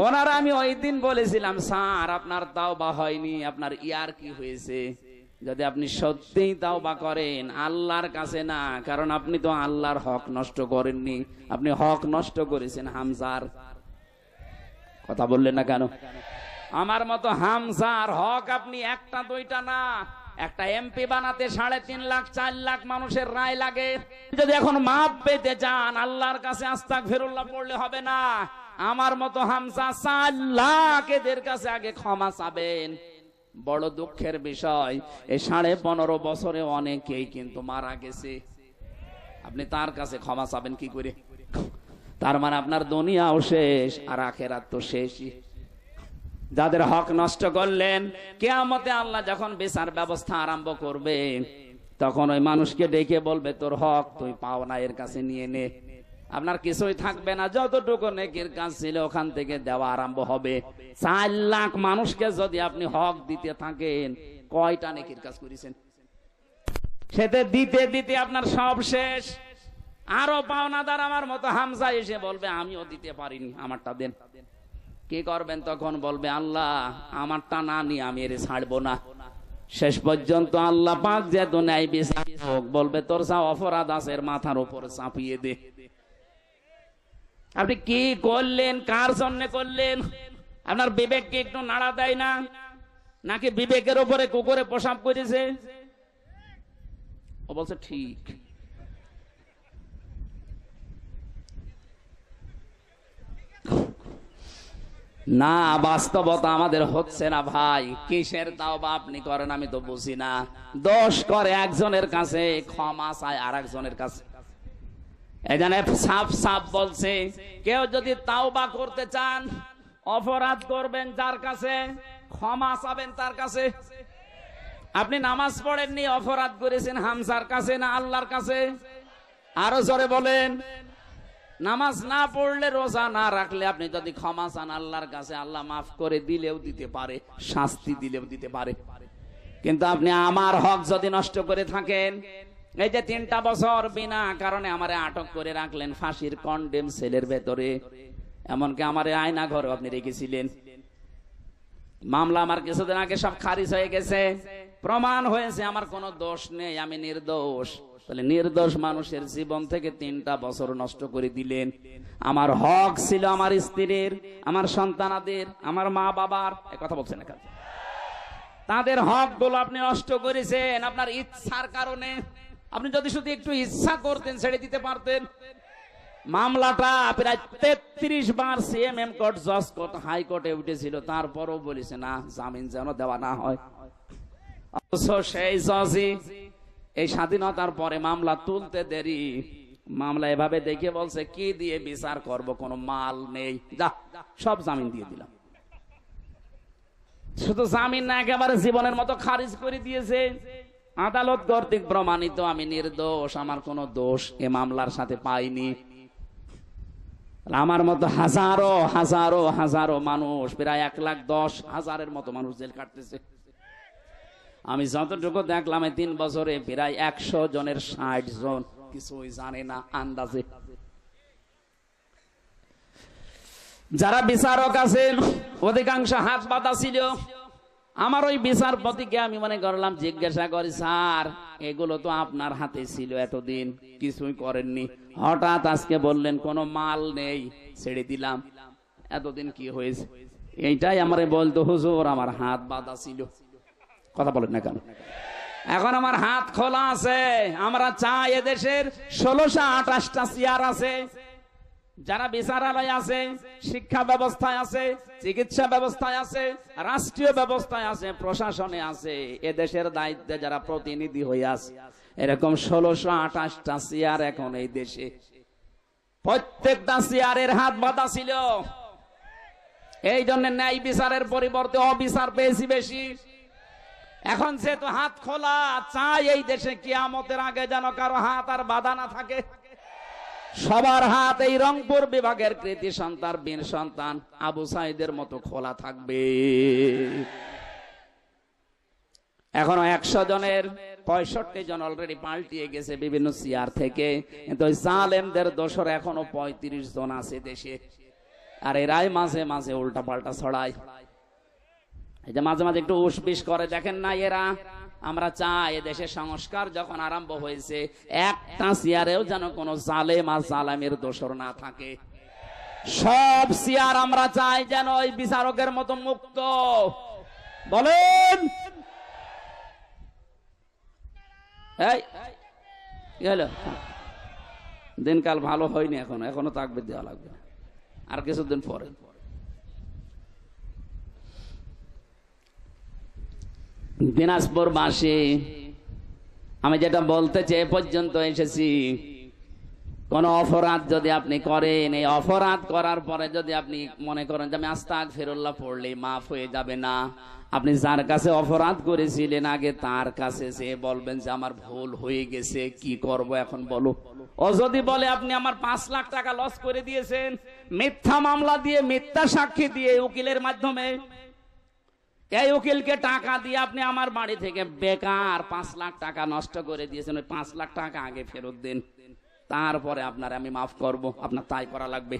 ওনারা, আমি ওই দিন বলেছিলাম স্যার আপনার তাওবা হয়নি, আপনার ইয়ার কি হয়েছে। যদি আপনি সত্যিই তাওবা করেন আল্লাহর কাছে না, কারণ আপনি তো আল্লাহর হক নষ্ট করেননি, আপনি হক নষ্ট করেছেন হামজার। কথা বললেন না কেন? আমার মতো হামজার হক আপনি একটা দুইটা না, একটা এমপি বানাতে 3.5 লাখ 4 লাখ মানুষের রায় লাগে। যদি এখন মাপ পেতে চান আল্লাহর কাছে আস্তাগফিরুল্লাহ পড়লে হবে না। আমার মতো হামজা 4 লাখ এদের কাছে আগে ক্ষমা চাবেন। বড় দুঃখের বিষয়, এই 15.5 বছরে অনেকেই কিন্তু মারা গেছে। আপনি তার কাছে ক্ষমা চাবেন কি করে? তার মানে আপনার দুনিয়াও শেষ আর আখিরাত তো শেষই। যাদের হক নষ্ট করলেন, কিয়ামতে আল্লাহ যখন বিচার ব্যবস্থা আরম্ভ করবে তখন ওই মানুষকে ডেকে বলবে তোর হক তুই পাও না, এর কাছে নিয়ে নে। আপনার কিছুই থাকবে না, যতটুকু নেকির কাজ ছিল ওখান থেকে দেওয়া আরম্ভ হবে। 4 লাখ মানুষকে যদি আপনি হক দিতে থাকেন, কয়টা নেকির কাজ করেছেন? সেটা দিতে দিতে আপনার সব শেষ। আরো পাওনাদার আমার মতো হামজা এসে বলবে আমিও দিতে পারিনি, আমারটা দেন। কি করবেন তখন? বলবে আল্লাহ আমারটা না নিয়ে আমি এর ছাড়বো না। শেষ পর্যন্ত আল্লাহ পাক যেহেতু ন্যায় বিচারক, বলবে তোর যা অপরাধ আছে এর মাথার উপরে চাপিয়ে দে। আপনি কি করলেন, কার জন্য করলেন? আপনার বিবেককে একটু নাড়া দেয় না? নাকি বিবেকের উপরে কুকুরে পেশাব করেছে? ও বলছে ঠিক। না, বাস্তবতা আমাদের হচ্ছে না ভাই। কিসের তাওবা আপনি করেন আমি তো বুঝি না। দোষ করে একজনের কাছে, ক্ষমা চায় আর একজনের কাছে। এখানে সাফ সাফ বলছে, কেউ যদি তাওবা করতে চান, অপরাধ করবেন যার কাছে, ক্ষমা চাবেন তার কাছে। আপনি নামাজ পড়েননি, অপরাধ করেছেন হামজার কাছে না আল্লাহর কাছে? আরো জোরে বলেন। নামাজ না পড়লে, রোজা না রাখলে আপনি যদি ক্ষমা চান আল্লাহর কাছে, আল্লাহ মাফ করে দিলেও দিতে পারে, শাস্তি দিলেও দিতে পারে। কিন্তু আপনি আমার হক যদি নষ্ট করে থাকেন, এই যে 3টা বছর বিনা কারণে আমারে আটক করে রাখলেন ফাঁসির কন্ডেম সেলের ভেতরে, এমনকি আমারে আয়না ঘরে আপনি রেখেছিলেন। মামলা আমার কিছুদিন আগে সব খারিজ হয়ে গেছে, প্রমাণ হয়েছে আমার কোনো দোষ নেই, আমি নির্দোষ। তাহলে নির্দোষ মানুষের জীবন থেকে 3টা বছর নষ্ট করে দিলেন। আমার হক ছিল আমার স্ত্রীর, আমার সন্তানাদের, আমার মা বাবার, কথা বলছেন না, তাদের হক গুলো আপনি নষ্ট করেছেন আপনার ইচ্ছার কারণে। আপনি যদি শুধু একটু ইচ্ছা করতেন ছেড়ে দিতে পারতেন। মামলাটা প্রায় 33 বার সিএমএম কোর্ট, জজ কোর্ট, হাইকোর্টে উঠেছিল, তারপরও বলেছে না, জামিন যেন দেওয়া না হয়। অথচ সেই জজই এই স্বাধীনতার পরে মামলা তুলতে দেরি, মামলা এভাবে দেখে বলছে কি দিয়ে বিচার করব, কোনো মাল নেই, যা সব জামিন দিয়ে দিলাম। শুধু জামিন না, একেবারে জীবনের মতো খারিজ করে দিয়েছে। আদালত কর্তৃক প্রমাণিত আমি নির্দোষ, আমার কোনো দোষ এ মামলার সাথে পাইনি। আমার মতো হাজারো হাজারো হাজারো মানুষ, প্রায় 1,10,000-এর মতো মানুষ জেল কাটতেছে। আমি যতটুকু দেখলাম এই 3 বছরে প্রায় 100 জনের 60 জন কিছুই জানে না আন্দাজে। যারা বিচারক আছেন অধিকাংশ হাত বাঁধা ছিল। আমার ওই বিচারপতিকে আমি মনে করলাম, জিজ্ঞাসা করি, স্যার এগুলো তো আপনার হাতে ছিল এতদিন, কিছুই করেননি, হঠাৎ আজকে বললেন কোনো মাল নেই, ছেড়ে দিলাম, এতদিন কি হয়েছে? এইটাই আমারে বলতো, হুজুর আমার হাত বাঁধা ছিল। কথা বলেন না কেন? এখন আমার হাত খোলা আছে। আমরা চাই এদেশের 1628টা চেয়ার আছে, যারা বিচারালয় আছে, শিক্ষা ব্যবস্থায় আছে, চিকিৎসা ব্যবস্থায় আছে, রাষ্ট্রীয় ব্যবস্থায় আছে, প্রশাসনে আছে, এদেশের দায়িত্বে যারা প্রতিনিধি হয়ে আছে, এরকম 1628টা চেয়ার এখন এই দেশে। প্রত্যেকটা চেয়ারের হাত বাঁধা ছিল। এই জন্য ন্যায় বিচারের পরিবর্তে অবিচার পেয়েছি বেশি। এখন যেহেতু হাত খোলা, চাই এই দেশে কিয়ামতের আগে যেন কারো হাত আর বাঁধা না থাকে। সবার হাত এই রংপুর বিভাগের কৃতি সন্তান, বীর সন্তান আবু সাইদের মতো খোলা থাকবে। এখনো 100 জনের 65 জন অলরেডি পাল্টিয়ে গেছে বিভিন্ন চেয়ার থেকে, কিন্তু ওই জালেমদের দোসর এখনো 35 জন আছে দেশে। আর এরাই মাঝে মাঝে উল্টা পাল্টা ছড়ায়। এই যে মাঝে মাঝে একটু উসপিস করে, দেখেন না এরা। আমরা চাই এদেশে সংস্কার যখন আরম্ভ হয়েছে, একটা চেয়ারেও যেন কোনো জালেম আর জালেমের দোসর না থাকে। সব চেয়ার আমরা চাই যেন ওই বিচারকের মতো মুক্ত। বলেন এই কি হলো? দিনকাল ভালো হয়নি, এখনো তাকবীর দেওয়া লাগবে আর কিছুদিন পরে। দিনাজপুরবাসী, আমি যেটা বলতে চেয়ে পর্যন্ত এসেছি, কোন অপরাধ যদি আপনি করেন, এই অপরাধ করার পরে যদি আপনি মনে করেন যে আমি আস্তাগফিরুল্লাহ পড়লে মাফ হয়ে যাবে না, আপনি যার কাছে অপরাধ করেছিলেন আগে তার কাছে যে বলবেন যে আমার ভুল হয়ে গেছে, কি করব এখন বলো। ও যদি বলে আপনি আমার 5 লাখ টাকা লস করে দিয়েছেন, মিথ্যা মামলা দিয়ে, মিথ্যা সাক্ষী দিয়ে, উকিলের মাধ্যমে, এই উকিলকে টাকা দিয়ে আপনি আমার বাড়ি থেকে বেকার 5 লাখ টাকা নষ্ট করে দিয়েছেন, ওই 5 লাখ টাকা আগে ফেরত দেন, তারপরে আপনার আমি মাফ করব। আপনার তাই করা লাগবে।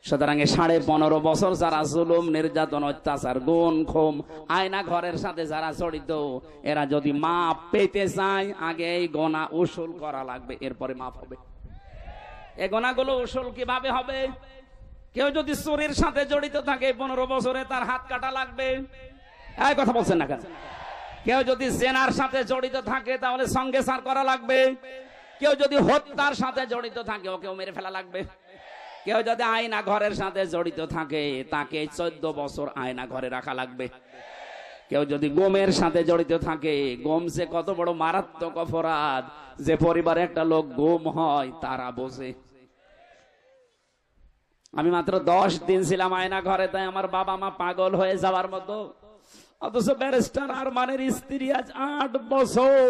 সুতরাং 15.5 বছর যারা জুলুম, নির্যাতন, অত্যাচার, গুম খুম, আয়না ঘরের সাথে যারা জড়িত, এরা যদি মাপ পেতে চায় আগে এই গোনা উসুল করা লাগবে, এরপরে মাফ হবে। এই গোনাগুলো উসুল কিভাবে হবে? কেউ যদি চোরের সাথে জড়িত থাকে 15 বছরে তার হাত কাটা লাগবে। এই কথা বলছেন না কেন? কেউ যদি জেনার সাথে জড়িত থাকে তাহলে সঙ্গে সার করা লাগবে। কেউ যদি হত্যার সাথে জড়িত থাকে ওকেও মেরে ফেলা লাগবে। কেউ যদি আয়না ঘরের সাথে জড়িত থাকে তাকে 14 বছর আয়না ঘরে রাখা লাগবে। কেউ যদি গমের সাথে জড়িত থাকে, গম সে কত বড় মারাত্মক অপরাধ, যে পরিবারে একটা লোক গম হয় তারা বোঝে। আমি মাত্র 10 দিন ছিলাম আয়না ঘরে, তাই আমার বাবা মা পাগল হয়ে যাওয়ার মতো। অথচ ব্যারিস্টার আরমানের স্ত্রী আজ 8 বছর,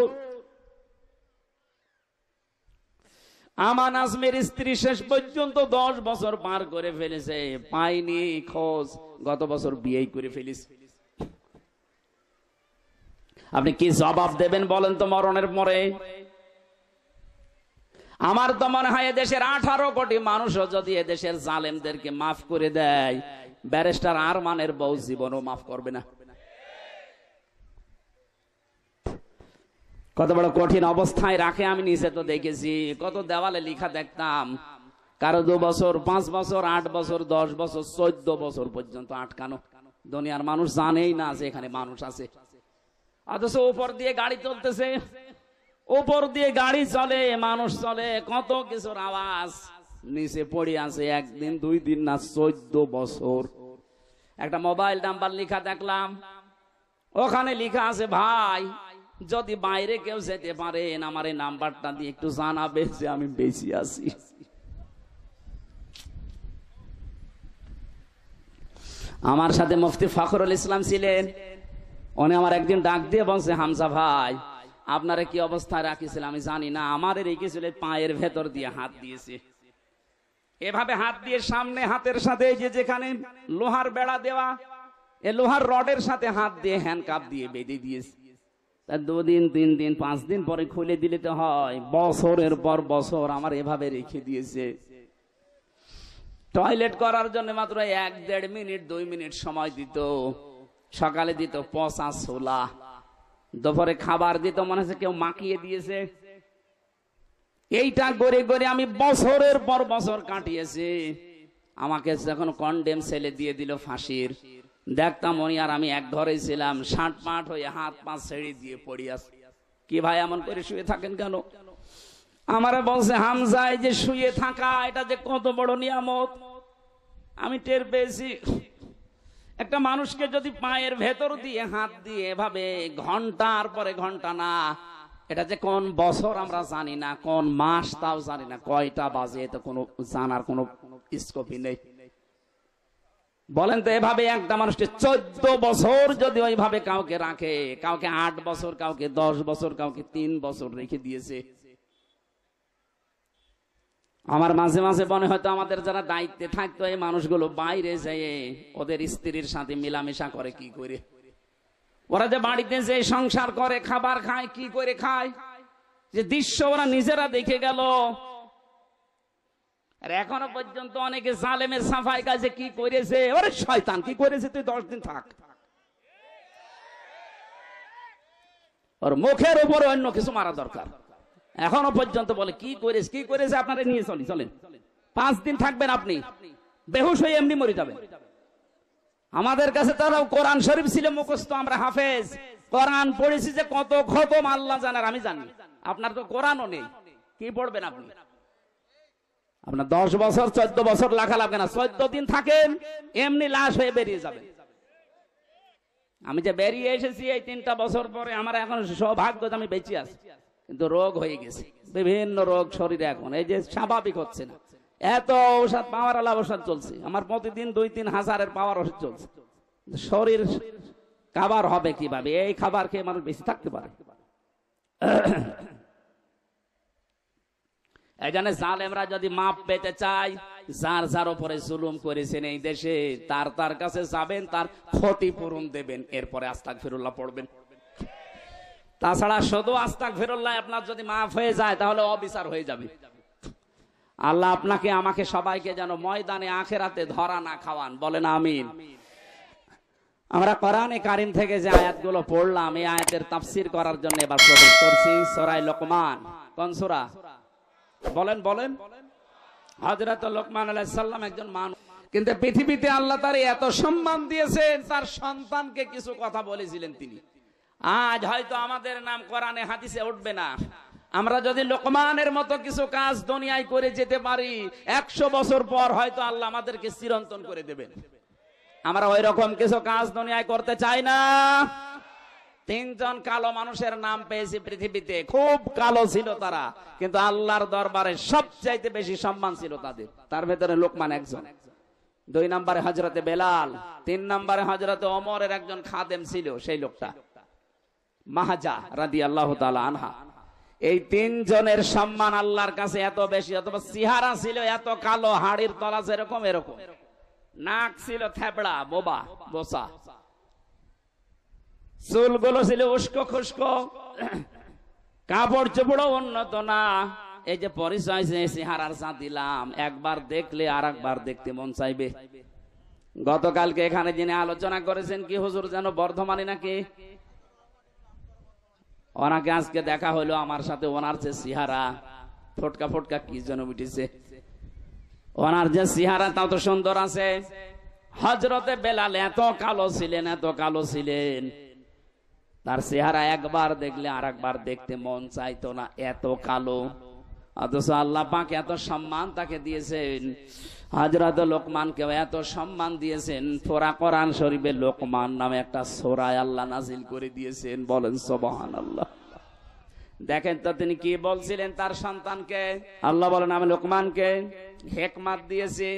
আমান আজমের স্ত্রী শেষ পর্যন্ত 10 বছর পার করে ফেলেছে, পাইনি খোঁজ, গত বছর বিয়ে করে ফেলিস। আপনি কি জবাব দেবেন বলেন তো মরণের পরে? আমার তো মনে হয় দেশের 18 কোটি মানুষও যদি এদেশের জালেমদেরকে মাফ করে দেয়, ব্যারিস্টার আরমানের বউ জীবনও মাফ করবে না। কত বড় কঠিন অবস্থায় রাখে আমি নিচে তো দেখেছি, কত দেওয়ালে লেখা দেখতাম, কারো 2 বছর, 5 বছর, 8 বছর, 10 বছর, 14 বছর পর্যন্ত আটকানো। দুনিয়ার মানুষ জানেই না যে এখানে মানুষ আছে, অথচ উপর দিয়ে গাড়ি চলতেছে, উপর দিয়ে গাড়ি চলে, মানুষ চলে, কত কিছুর আওয়াজ, নিচে পড়ে আছে 1 দিন 2 দিন না, 14 বছর। একটা মোবাইল নাম্বার লেখা দেখলাম, ওখানে লেখা আছে, ভাই যদি বাইরে কেউ যেতে পারেন আমার এই নাম্বারটা দিয়ে একটু জানাবে যে আমি বেঁচে আছি। আমার সাথে মুফতি ফখরুল ইসলাম ছিলেন, উনি আমার একদিন ডাক দিয়ে বলছে, হামজা ভাই আপনারা কি অবস্থায় রাখিছিল আমি জানি না, আমার রেখেছিল পায়ের ভেতর দিয়ে হাত দিয়েছে, এভাবে হাত দিয়ে সামনে হাতের সাথে যে যেখানে লোহার বেড়া দেওয়া, এই লোহার রডের সাথে হাত দিয়ে হ্যান্ডকাপ দিয়ে বেঁধে দিয়েছে। 2 দিন 3 দিন 5 দিন পরে খুলে দিলে তো হয়, বছরের পর বছর আমার এভাবে রেখে দিয়েছে। টয়লেট করার জন্য মাত্র 1-1.5 মিনিট 2 মিনিট সময় দিত, সকালে দিত পচা ছোলা, দুপুরে খাবার দিত মনে হচ্ছে কেউ মাখিয়ে দিয়েছে। এইটা গড়ে গড়ে আমি বছরের পর বছর কাটিয়েছি। আমাকে যখন কন্ডেম ছেলে দিয়ে দিল ফাঁসির, দেখতাম উনি আর আমি এক ঘরে ছিলাম, 60 পাট হয়ে হাত পা ছেড়ে দিয়ে পড়ে আছে। কি ভাই এমন করে শুয়ে থাকেন কেন? আমারা বলছে, হামজা এই যে শুয়ে থাকা এটা যে কত বড় নিয়ামত আমি টের পেয়েছি। একটা মানুষকে যদি পায়ের ভেতর দিয়ে হাত দিয়ে এভাবে ঘন্টার পরে ঘন্টা, না এটা যে কোন বছর আমরা জানি না, কোন মাস তাও জানি না, কয়টা বাজে তো কোনো জানার কোনো স্কোপই নেই। বলেন তো এভাবে একটা মানুষকে 14 বছর যদি ওইভাবে কাউকে রাখে, কাউকে 8 বছর, কাউকে 10 বছর, কাউকে 3 বছর রেখে দিয়েছে। আমার মাঝে মাঝে মনে হয়তো আমাদের যারা দায়িত্বে থাকতো এই মানুষগুলো বাইরে যেয়ে ওদের স্ত্রীর সাথে মেলামেশা করে কি করে, ওরা যে বাড়িতে যে সংসার করে খাবার খায় কি করে খায়, যে দৃশ্য ওরা নিজেরা দেখে গেল। আর এখনো পর্যন্ত অনেকে জালেমের সাফাই কাজে কি করেছে, ওরে শয়তান কি করেছে তুই 10 দিন থাক, ওর মুখের উপর অন্য কিছু মারা দরকার। এখনো পর্যন্ত বলে কি করেছে কি করেছে, আপনারা নিয়ে চলেন 5 দিন থাকবেন, আপনি বেহুশ হয়ে এমনি মরে যাবেন। আমাদের কাছে তারাও কোরআন শরীফ ছিল মুখস্থ, আমরা হাফেজ, কোরআন পড়েছি যে কত খতম আল্লাহ জানার আমি জানি, আপনার তো কোরআনও নেই, কি পড়বেন আপনি? আপনার 10 বছর 14 বছর লেখা লাগবে না, 14 দিন থাকেন এমনি লাশ হয়ে বেরিয়ে যাবেন। আমি যে বেরিয়ে এসেছি এই 3টা বছর পরে, আমার এখন সৌভাগ্য আমি বেঁচে আছি, কিন্তু রোগ হয়ে গেছে, বিভিন্ন রোগ শরীরে এখন এই যে স্বাভাবিক হচ্ছে না। এত ঔষধ, পাওয়ার আলা ঔষধ চলছে আমার, প্রতিদিন 2-3 হাজারের পাওয়ার ওষুধ চলছে, শরীর খাবার হবে কিভাবে? এই খাবার খেয়ে মানুষ বেশি থাকতে পারে। এই জন্য জালেমরা যদি মাপ পেতে চায়, যার যার উপরে জুলুম করেছেন এই দেশে, তার কাছে যাবেন, তার ক্ষতিপূরণ দেবেন, এরপরে আস্তাগফিরুল্লাহ পড়বেন। তাছাড়া শুধু আস্তাগফিরুল্লাহ আপনার যদি মাফ হয়ে যায় তাহলে অবিচার হয়ে যাবে। আল্লাহ আপনাকে আমাকে সবাইকে যেন ময়দানে আখেরাতে ধরা না খাওয়ান, বলেন আমিন। আমরা কোরআনে কারীম থেকে যে আয়াতগুলো পড়লাম, এই আয়াতের তাফসীর করার জন্য এবার প্রবেশ করছি সূরা লোকমান। কোন সূরা? বলেন বলেন। হযরত লোকমান আলাইহিস সালাম একজন মানুষ, কিন্তু পৃথিবীতে আল্লাহ তার এত সম্মান দিয়েছেন, তার সন্তানকে কিছু কথা বলেছিলেন তিনি। আজ হয়তো আমাদের নাম কোরআনে হাদিসে উঠবে না, আমরা যদি লোকমানের মতো কিছু কাজ দুনিয়ায় করে যেতে পারি, 100 বছর পর হয়তো আল্লাহ আমাদেরকে চিরন্তন করে দেবেন। আমরা ওই রকম কিছু কাজ দুনিয়ায় করতে চাই না। 3 জন কালো মানুষের নাম পেয়েছি পৃথিবীতে, খুব কালো ছিল তারা, কিন্তু আল্লাহর দরবারে সবচাইতে বেশি সম্মান ছিল তাদের। তার ভেতরে লোকমান একজন। 2 নম্বরে হযরতে বেলাল, 3 নম্বরে হযরতে ওমরের একজন খাদেম ছিল, সেই লোকটা মাহাজা রাদিয়াল্লাহু তাআলা আনহা। এই 3 জনের সম্মান আল্লাহর কাছে এত বেশি, অথবা চেহারা ছিল এত কালো, হাড়ির তলা যেরকম এরকম, নাক ছিল থেবড়া, বোবা বোসা, চুলগুলো ছিল উস্কো খুস্কো, কাপড় চোপড়ও উন্নত না। এই যে পরিচয় চেহারার চা দিলাম, একবার দেখলে আর একবার দেখতে মন চাইবে। গতকালকে এখানে যিনি আলোচনা করেছেন কি হুজুর যেন বর্ধমানে নাকি, ওনাকে আজকে দেখা হলো আমার সাথে। ওনার যে চেহারা ফটকা ফটকা কি যেন উঠেছে, ওনার যে চেহারা তাও তো সুন্দর আছে। হযরতে বেলাল এত কালো ছিলেন, এত কালো ছিলেন, তার চেহারা একবার দেখলে আর একবার দেখতে মন চাইতো না, এত কালো। অথচ আল্লাহ পাক এত সম্মান তাকে দিয়েছেন। হযরত লোকমানকে এত সম্মান দিয়েছেন, সূরা কোরআন শরীফে লোকমান নামে একটা সূরা আল্লাহ নাজিল করে দিয়েছেন। বলেন সুবহানাল্লাহ। দেখেন তো তিনি কি বলছিলেন তার সন্তানকে। আল্লাহ বলেন আমি লোকমানকে হিকমত দিয়েছি।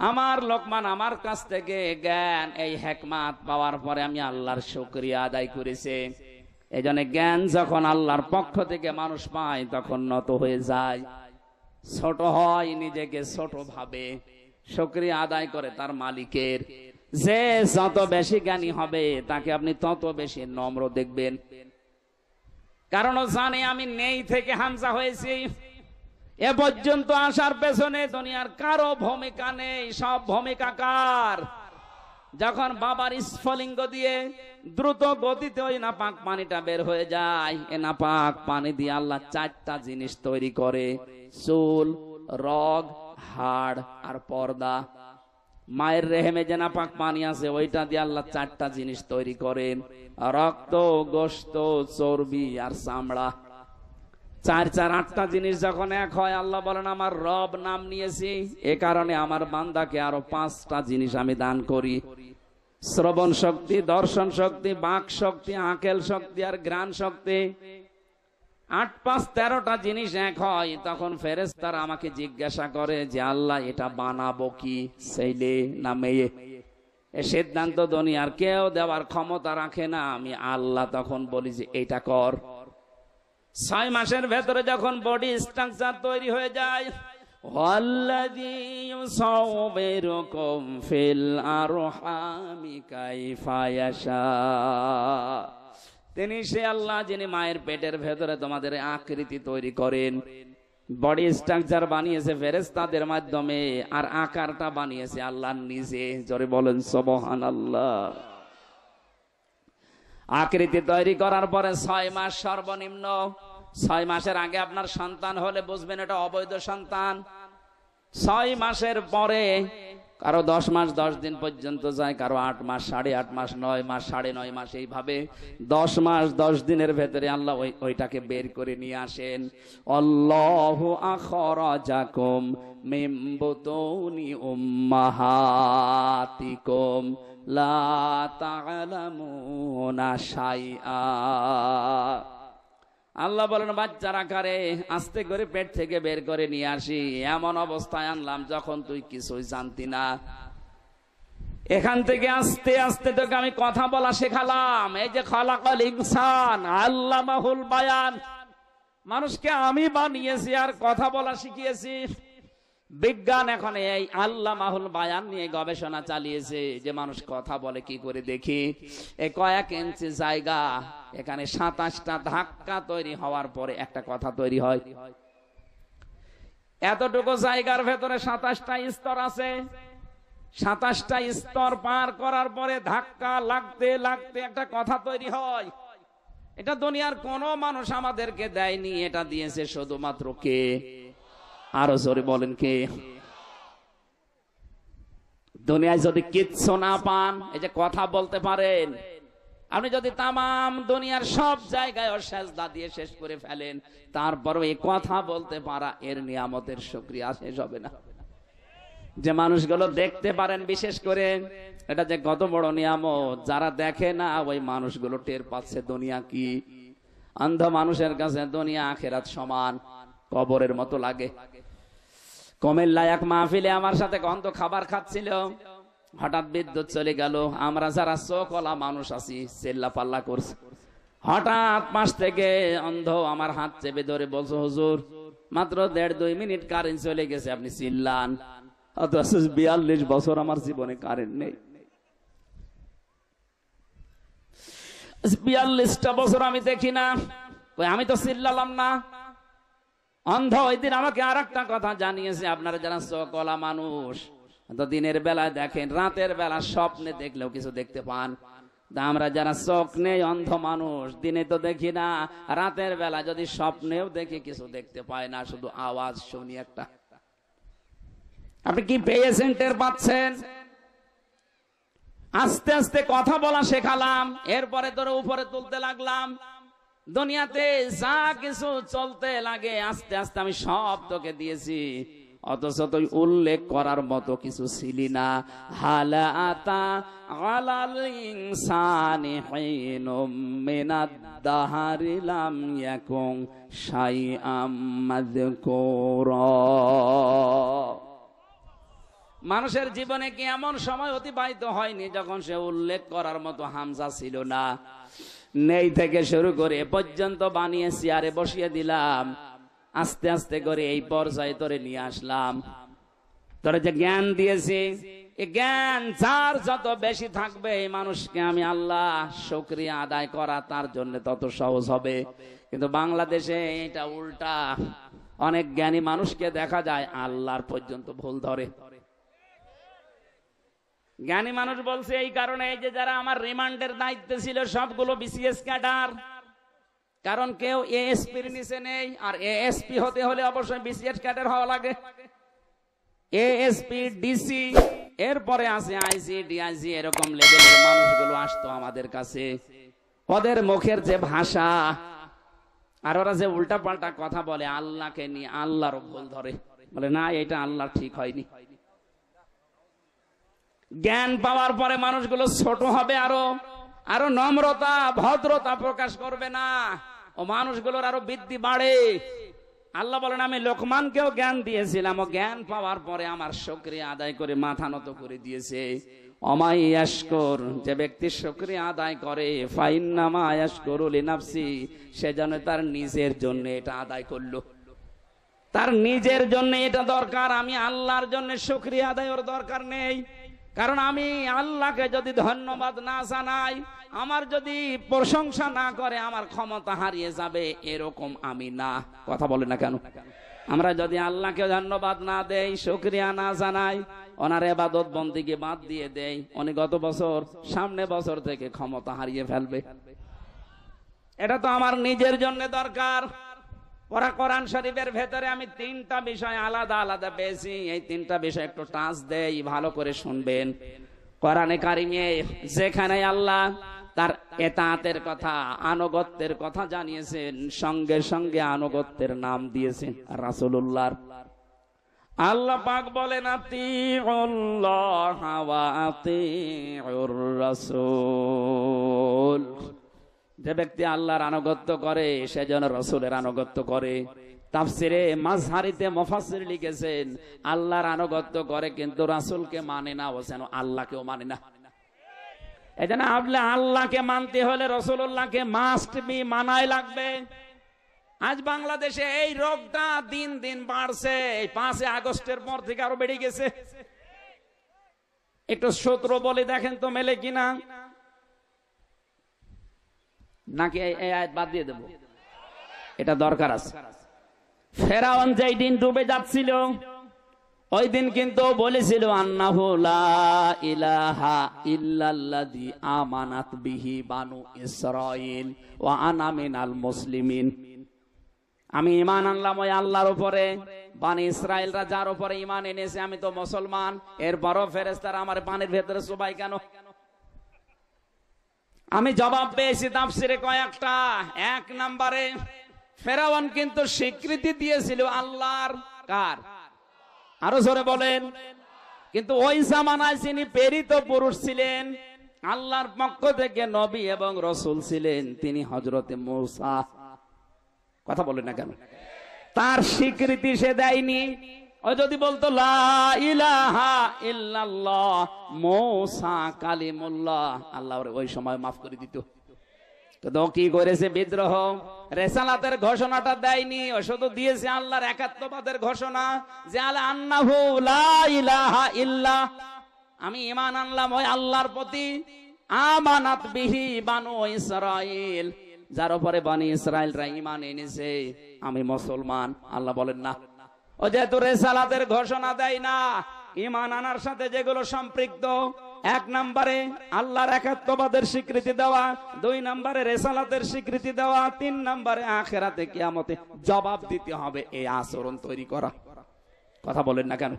আমার লোকমান আমার কাছ থেকে জ্ঞান, এই হিকমত পাওয়ার পরে আমি আল্লাহর শুকরিয়া আদায় করেছি। এই জন্য জ্ঞান যখন আল্লাহর পক্ষ থেকে মানুষ পায় তখন নত হয়ে যায়, ছোট হয়, নিজেকে ছোট ভাবে, শুকরিয়া আদায় করে তার মালিকের। যে যত বেশি জ্ঞানী হবে তাকে আপনি তত বেশি নম্র দেখবেন। কারণ ও জানে আমি নেই থেকে হামজা হয়েছি, এ পর্যন্ত আসার পেছনে দুনিয়ার কারো ভূমিকা নেই, সব ভূমিকা কার? যখন বাবার স্ফলিঙ্গ দিয়ে দ্রুত গতিতে ওই নাপাক পানিটা বের হয়ে যায়, এ নাপাক পানি দিয়ে আল্লাহ 4টা জিনিস তৈরি করে, চুল, রগ, হাড় আর পর্দা। মায়ের রেহেমে যে নাপাক পানি আছে ওইটা দিয়ে আল্লাহ 4টা জিনিস তৈরি করেন, রক্ত, গোশত, চর্বি আর চামড়া। 4 4 8টা জিনিস যখন এক হয়, আল্লাহ বলেন আমার রব নাম নিয়েছি, এ কারণে আমার বান্দাকে আরো 5টা জিনিস আমি দান করি, শ্রবণ শক্তি, দর্শন শক্তি, বাক শক্তি, আকেল শক্তি আর ঘ্রাণ শক্তি। 8 5 13টা জিনিস এক হয়, তখন ফেরেশতারা আমাকে জিজ্ঞাসা করে যে আল্লাহ এটা বানাবো কি, ছেলে না মেয়ে? এ সিদ্ধান্ত দুনিয়ার কেউ দেওয়ার ক্ষমতা রাখে না, আমি আল্লাহ তখন বলি যে এটা কর। 6 মাসের ভেতরে যখন বডি স্ট্রাকচার তৈরি হয়ে যায়, ওয়াল্লাযী ইউসাউবিরুকুম ফিল আরহামি কাইফা ইয়াশা, তিনি সে আল্লাহ যিনি মায়ের পেটের ভেতরে তোমাদের আকৃতি তৈরি করেন। বডি স্ট্রাকচার বানিয়েছে ফেরেশতাদের মাধ্যমে, আর আকারটা বানিয়েছে আল্লাহ নিজে। জোরে বলেন সুবহানাল্লাহ। আকৃতি তৈরি করার পরে 6 মাস সর্বনিম্ন। 6 মাসের আগে আপনার সন্তান হলে বুঝবেন এটা অবৈধ সন্তান। 6 মাসের পরে কারো 10 মাস 10 দিন পর্যন্ত যায়, কারো 8 মাস, 8.5 মাস, 9 মাস, 9.5 মাস, এইভাবে 10 মাস 10 দিনের ভেতরে আল্লাহ ওইটাকে বের করে নিয়ে আসেন। আল্লাহু আখরাজাকুম মিন বুতুনি উম্মাহাতিকুম লা তা'লামুনা শাইআ। আল্লাহ বলেন বাচ্চার আকারে আস্তে করে পেট থেকে বের করে নিয়ে আসি, এমন অবস্থায় আনলাম যখন তুই কিছুই জানতি না। এখান থেকে আস্তে আস্তে তোকে আমি কথা বলা শেখালাম। এই যে খালাকাল ইনসান আল্লামাহুল বায়ান, মানুষকে আমি বানিয়েছি আর কথা বলা শিখিয়েছি। বিজ্ঞান এখন এই আল্লামাহুল বায়ান নিয়ে গবেষণা চালিয়েছে যে মানুষ কথা বলে কি করে। দেখি এই কয়েক ইঞ্চি জায়গা, এখানে 27টা ধাক্কা তৈরি হওয়ার পরে একটা কথা তৈরি হয়। এতটুকু জায়গার ভেতরে 27টা স্তর আছে। 27টা স্তর পার করার পরে ধাক্কা লাগতে লাগতে একটা কথা তৈরি হয়। এটা দুনিয়ার কোনো মানুষ আমাদেরকে দেয়নি, এটা দিয়েছে শুধুমাত্র কে? আরো জোরে বলেন কে? দুনিয়ায় যদি কিচ্ছু না পান, এই যে কথা বলতে পারেন, আপনি যদি তামাম দুনিয়ার সব জায়গায় সেজদা দিয়ে শেষ করে ফেলেন, তারপরও এই কথা বলতে পারা এর নিয়ামতের শুকরিয়া শেষ হবে না। যে মানুষগুলো দেখতে পারেন বিশেষ করে, এটা যে কত বড় নিয়ামত। যারা দেখে না ওই মানুষগুলো টের পাচ্ছে দুনিয়া কি। অন্ধ মানুষের কাছে দুনিয়া আখিরাত সমান, কবরের মতো লাগে। কুমিল্লায় এক মাহফিলে আমার সাথে অন্ধ খাবার খাচ্ছিল, হঠাৎ বিদ্যুৎ চলে গেল। আমরা যারা চোখওয়ালা মানুষ আছি চেল্লা পাল্লা করছি। হঠাৎ পাশ থেকে অন্ধ আমার হাত চেপে ধরে বলছো, হুজুর মাত্র 1.5-2 মিনিট কারেন্ট চলে গেছে, আপনি চিল্লান। অথচ 42 বছর আমার জীবনে কারেন্ট নেই। 42টা বছর আমি দেখি না, আমি তো চিল্লালাম না। অন্ধ ওই দিন আমাকে আর একটা কথা জানিয়েছে, আপনারা যারা চোখওয়ালা মানুষ তো দিনের বেলায় দেখেন, রাতের বেলা স্বপ্নে দেখলেও কিছু দেখতে পান। আমরা যারা চোখ নেই অন্ধ মানুষ, দিনে তো দেখি না, রাতের বেলা যদি স্বপ্নেও দেখি কিছু দেখতে পায় না, শুধু আওয়াজ শুনি একটা। আপনি কি পেয়েছেন, টের পাচ্ছেন? আস্তে আস্তে কথা বলা শেখালাম, এরপরে ধরে উপরে তুলতে লাগলাম। দুনিয়াতে যা কিছু চলতে লাগে আস্তে আস্তে আমি সব তোকে দিয়েছি, অথচ তুই উল্লেখ করার মতো কিছু ছিলি না। হালা আতা আলাল ইনসানি হিনুম মিনাদ দাহারি লাম ইয়াকুন শাইআম মাযকুরা। মানুষের জীবনে কি এমন সময় অতিবাহিত হয়নি যখন সে উল্লেখ করার মতো হামজা ছিল না? নেই থেকে শুরু করে এ পর্যন্ত বানিয়ে চেয়ারে বসিয়ে দিলাম, আস্তে আস্তে করে এই পর্যায়ে তোরে নিয়ে আসলাম। তোরে যে জ্ঞান দিয়েছি, এই জ্ঞান যার যত বেশি থাকবে এই মানুষকে আমি আল্লাহ শুকরিয়া আদায় করা তার জন্য তত সহজ হবে। কিন্তু বাংলাদেশে এটা উল্টা, অনেক জ্ঞানী মানুষকে দেখা যায় আল্লাহর পর্যন্ত ভুল ধরে। জ্ঞানী মানুষ বলছে এই কারণে, এই যে যারা আমার রিমান্ডের দায়িত্বে ছিল সবগুলো বিসিএস ক্যাডার, কারণ কেউ এএসপির নিচে নেই, আর এএসপি হতে হলে অবশ্যই বিসিএস ক্যাডার হওয়া লাগে। এএসপি, ডিসি, এরপরে আছে আইসি, ডিআইসি, এরকম লেভেলের মানুষগুলো আসতো আমাদের কাছে। ওদের মুখের যে ভাষা, আর ওরা যে উল্টা পাল্টা কথা বলে আল্লাহকে নিয়ে, আল্লাহরও ভুল ধরে, বলে না এটা আল্লাহ ঠিক হয়নি। জ্ঞান পাওয়ার পরে মানুষগুলো ছোট হবে, আরো নম্রতা ভদ্রতা প্রকাশ করবে না, ও মানুষগুলোর আরো বৃদ্ধি বাড়ে। আল্লাহ বলেন আমি লোকমানকেও জ্ঞান দিয়েছিলাম, ও জ্ঞান পাওয়ার পরে আমার শুকরিয়া আদায় করে মাথা নত করে দিয়েছে। অমাই ইয়াশকুর, যে ব্যক্তি শুকরিয়া আদায় করে, ফাইন্নামা ইয়াশকুরু লিনাফসি, সে যেন তার নিজের জন্য এটা আদায় করলো, তার নিজের জন্য এটা দরকার। আমি আল্লাহর জন্য শুকরিয়া আদায়ের দরকার নেই, কারণ আমি আল্লাহকে যদি ধন্যবাদ না জানাই, আমার যদি প্রশংসা না করে, আমার ক্ষমতা হারিয়ে যাবে, এরকম আমি না। কথা বলে না কেন? আমরা যদি আল্লাহকে ধন্যবাদ না দেই, শুকরিয়া না জানাই, ওনার ইবাদত বন্দেগী বাদ দিয়ে দেই, উনি গত বছর সামনে বছর থেকে ক্ষমতা হারিয়ে ফেলবে। এটা তো আমার নিজের জন্য দরকার। ওরা কোরআন শরীফের ভেতরে আমি 3টা বিষয় আলাদা আলাদা পেয়েছি, এই 3টা বিষয় একটু টাচ দেই, ভালো করে শুনবেন। কোরআনে কারিমে যেখানে আল্লাহ তার এতাতের কথা, আনুগত্যের কথা জানিয়েছেন, সঙ্গে সঙ্গে আনুগত্যের নাম দিয়েছেন রাসূলুল্লাহর। আল্লাহ পাক বলেন আতিউল্লাহ ওয়া আতিউর রাসূল। যে ব্যক্তি আল্লাহর আনুগত্য করে সে যেন রাসূলের আনুগত্য করে। তাফসিরে মাজহারিতে মুফাসসির লিখেছেন আল্লাহর আনুগত্য করে কিন্তু রাসূলকে মানে না, ও যেন আল্লাহকেও মানে না। এজন্য আল্লাহকে মানতে হলে রাসূলুল্লাহকে মাস্ট বি মানাই লাগবে। আজ বাংলাদেশে এই রোগটা দিন দিন বাড়ছে, এই 5 আগস্টের পর থেকে আরো বেড়ে গেছে। একটু সূত্র বলে দেখেন তো মেলে কিনা, নাকি এই আয়াত বাদ দিয়ে দেব? এটা দরকার আছে। ফেরাউন যেই দিন ডুবে যাচ্ছিল ওই দিন কিন্তু বলেছিল আন্নাহু লা ইলাহা ইল্লাল্লাযী আমানাত বিহি বানু ইসরাঈল ওয়া আনা মিনাল মুসলিমিন। আমি ঈমান আনলাম ওই আল্লাহর উপরে, বানি ইসরাইলরা যার উপরে ঈমান এনেছে আমি তো মুসলমান। এরপরও ফেরেশতারা আমার পানির ভেতরে চুবাই কেন? আমি জবাব পেয়েছি তাফসিরে কয়েকটা। এক নম্বরে ফেরাউন কিন্তু স্বীকৃতি দিয়েছিল আল্লাহর, কার? আরো জোরে বলেন। কিন্তু ওই জামানায় যিনি প্রেরিত পুরুষ ছিলেন, আল্লাহর পক্ষ থেকে নবী এবং রসুল ছিলেন, তিনি হযরতে মূসা। কথা বলেন না কেন? তার স্বীকৃতি সে দেয়নি। ও যদি বলতো লা ইলাহা ইল্লাল্লাহ মূসা কালিমুল্লাহ, আল্লাহ ওই সময় মাফ করে দিত। তো কি করেছে? বিদ্রোহ। রিসালাতের ঘোষণাটা দেয়নি, ও শুধু দিয়েছে আল্লাহর একাত্মবাদের ঘোষণা, যে আলা আন্নাহু লা ইলাহা ইল্লা, আমি ঈমান আনলাম ওই আল্লাহর প্রতি। আমানাত বিহি বানু ইসরাইল, যার উপরে বনি ইসরাইলরা ঈমান এনেছে, আমি মুসলমান। আল্লাহ বলেন না, ও যেহেতু রিসালাতের ঘোষণা দেয় না, ঈমান আনার সাথে যেগুলো সম্পৃক্ত, এক নম্বরে আল্লাহর একাত্মবাদের স্বীকৃতি দেওয়া, দুই নম্বরে রিসালাতের স্বীকৃতি দেওয়া, তিন নম্বরে আখিরাতে কিয়ামতে জবাব দিতে হবে, এই আচরণ তৈরি করা। কথা বলেন না কেন?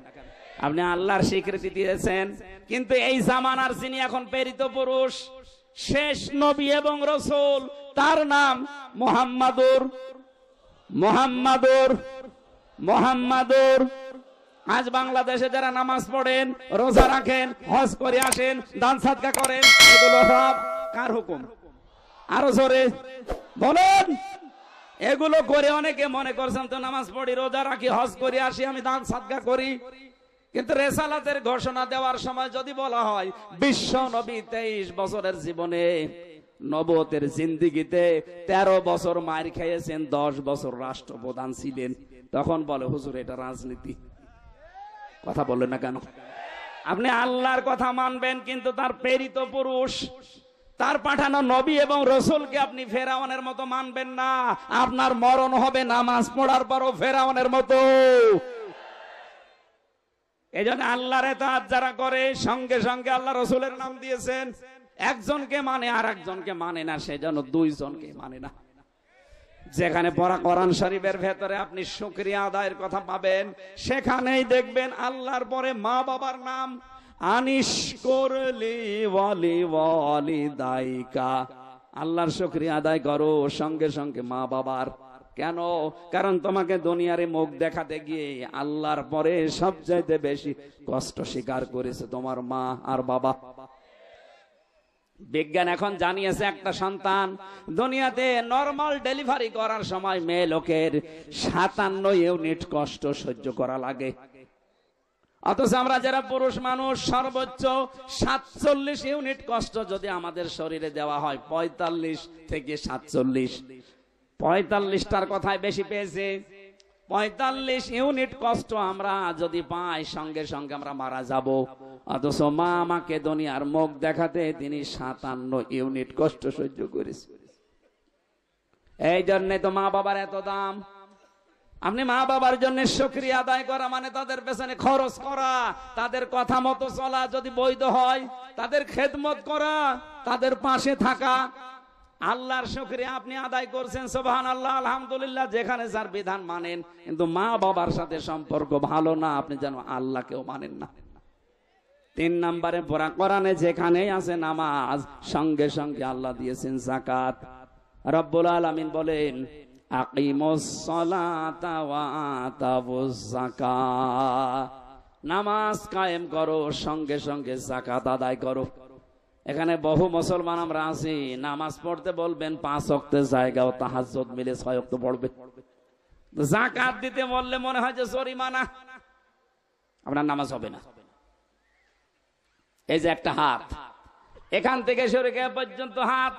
আপনি আল্লাহর স্বীকৃতি দিয়েছেন, কিন্তু এই জামানার যিনি এখন প্রেরিত পুরুষ, শেষ নবী এবং রাসূল, তার নাম মুহাম্মাদুর। আজ বাংলাদেশে যারা নামাজ পড়েন, রোজা রাখেন, হজ করে আসেন, দান সাদকা করেন, এগুলো সব কার হুকুম? আরো জোরে বলেন। এগুলো করে অনেকে মনে করছেন তো নামাজ পড়ি, রোজা রাখি, হজ করে আসি, আমি দান সাদকা করি। কিন্তু রিসালাতের ঘোষণা দেওয়ার সময় যদি বলা হয় বিশ্ব নবী 23 বছরের জীবনে, নবুয়তের জিন্দেগিতে 13 বছর মার খেয়েছেন, 10 বছর রাষ্ট্রপ্রধান ছিলেন, তখন বলে হুজুর এটা রাজনীতি। কথা বললেন না কেন? আপনি আল্লাহর কথা মানবেন, কিন্তু তার প্রেরিত পুরুষ, তার পাঠানো নবী এবং রাসূলকে আপনি ফেরাউনের মতো মানবেন না। আপনার মরণ হবে নামাজ পড়ার পরও ফেরাউনের মতো। এই জন্য আল্লাহর ইতাআত যারা করে, সঙ্গে সঙ্গে আল্লাহ রাসূলের নাম দিয়েছেন, একজনকে মানে আর একজনকে মানে না, সেজন্য দুইজনকে মানে না। যেখানে পড়া কোরআন শরীফের ভেতরে আপনি শুকরিয়া আদায়ের কথা পাবেন, সেখানেই দেখবেন আল্লাহর পরে মা বাবার নাম, আনিশকুরলি ওয়ালি ওয়ালিদাইকা, আল্লাহর শুকরিয়া আদায় করো, সঙ্গে সঙ্গে মা বাবার। কেন? কারণ তোমাকে দুনিয়ারে মুখ দেখাতে গিয়ে আল্লাহর পরে সবচাইতে বেশি কষ্ট স্বীকার করেছে তোমার মা আর বাবা। বিজ্ঞান এখন জানিয়েছে, একটা সন্তান দুনিয়াতে নরমাল ডেলিভারি করার সময় মেয়ে লোকের 57 ইউনিট কষ্ট সহ্য করা লাগে, অথচ আমরা যারা পুরুষ মানুষ সর্বোচ্চ 47 ইউনিট কষ্ট যদি আমাদের শরীরে দেওয়া হয়, 45 থেকে 47, 45টার কথাই বেশি পেয়েছে। 45 ইউনিট কষ্ট আমরা যদি পাই, সঙ্গে সঙ্গে আমরা মারা যাব। অথচ মা আমাকে দুনিয়ার মুখ দেখাতে তিনি 57 ইউনিট কষ্ট সহ্য করেছে। এই জন্যে তো মা বাবার এত দাম। আপনি মা বাবার জন্য শুকরিয়া আদায় করা মানে তাদের পেছনে খরচ করা, তাদের কথা মতো চলা, যদি বৈধ হয় তাদের খেদমত করা, তাদের পাশে থাকা। আল্লাহর শুকরিয়া আপনি আদায় করছেন, সুবহানাল্লাহ, আলহামদুলিল্লাহ, যেখানে যার বিধান মানেন, কিন্তু মা বাবার সাথে সম্পর্ক ভালো না, আপনি যেন আল্লাহকেও মানেন না। 3 নম্বরে পড়া কোরআনে যেখানেই আছে নামাজ, সঙ্গে সঙ্গে আল্লাহ দিয়েছেন যাকাত। রব্বুল আলামিন বলেন আকিমুস সালাতা ওয়া আতাবুজ যাকাত, নামাজ কায়েম করো, সঙ্গে সঙ্গে যাকাত আদায় করো। এখানে বহু মুসলমান আমরা আছি, নামাজ পড়তে বলবেন 5 ওয়াক্তের জায়গাও তাহাজ্জুদ মিলে 6 ওয়াক্ত পড়বে, যাকাত দিতে বললে মনে হয় যে জরিমানা, আপনার নামাজ হবে না। এই যে একটা হাত, এখান থেকে শুরু করে এ পর্যন্ত হাত,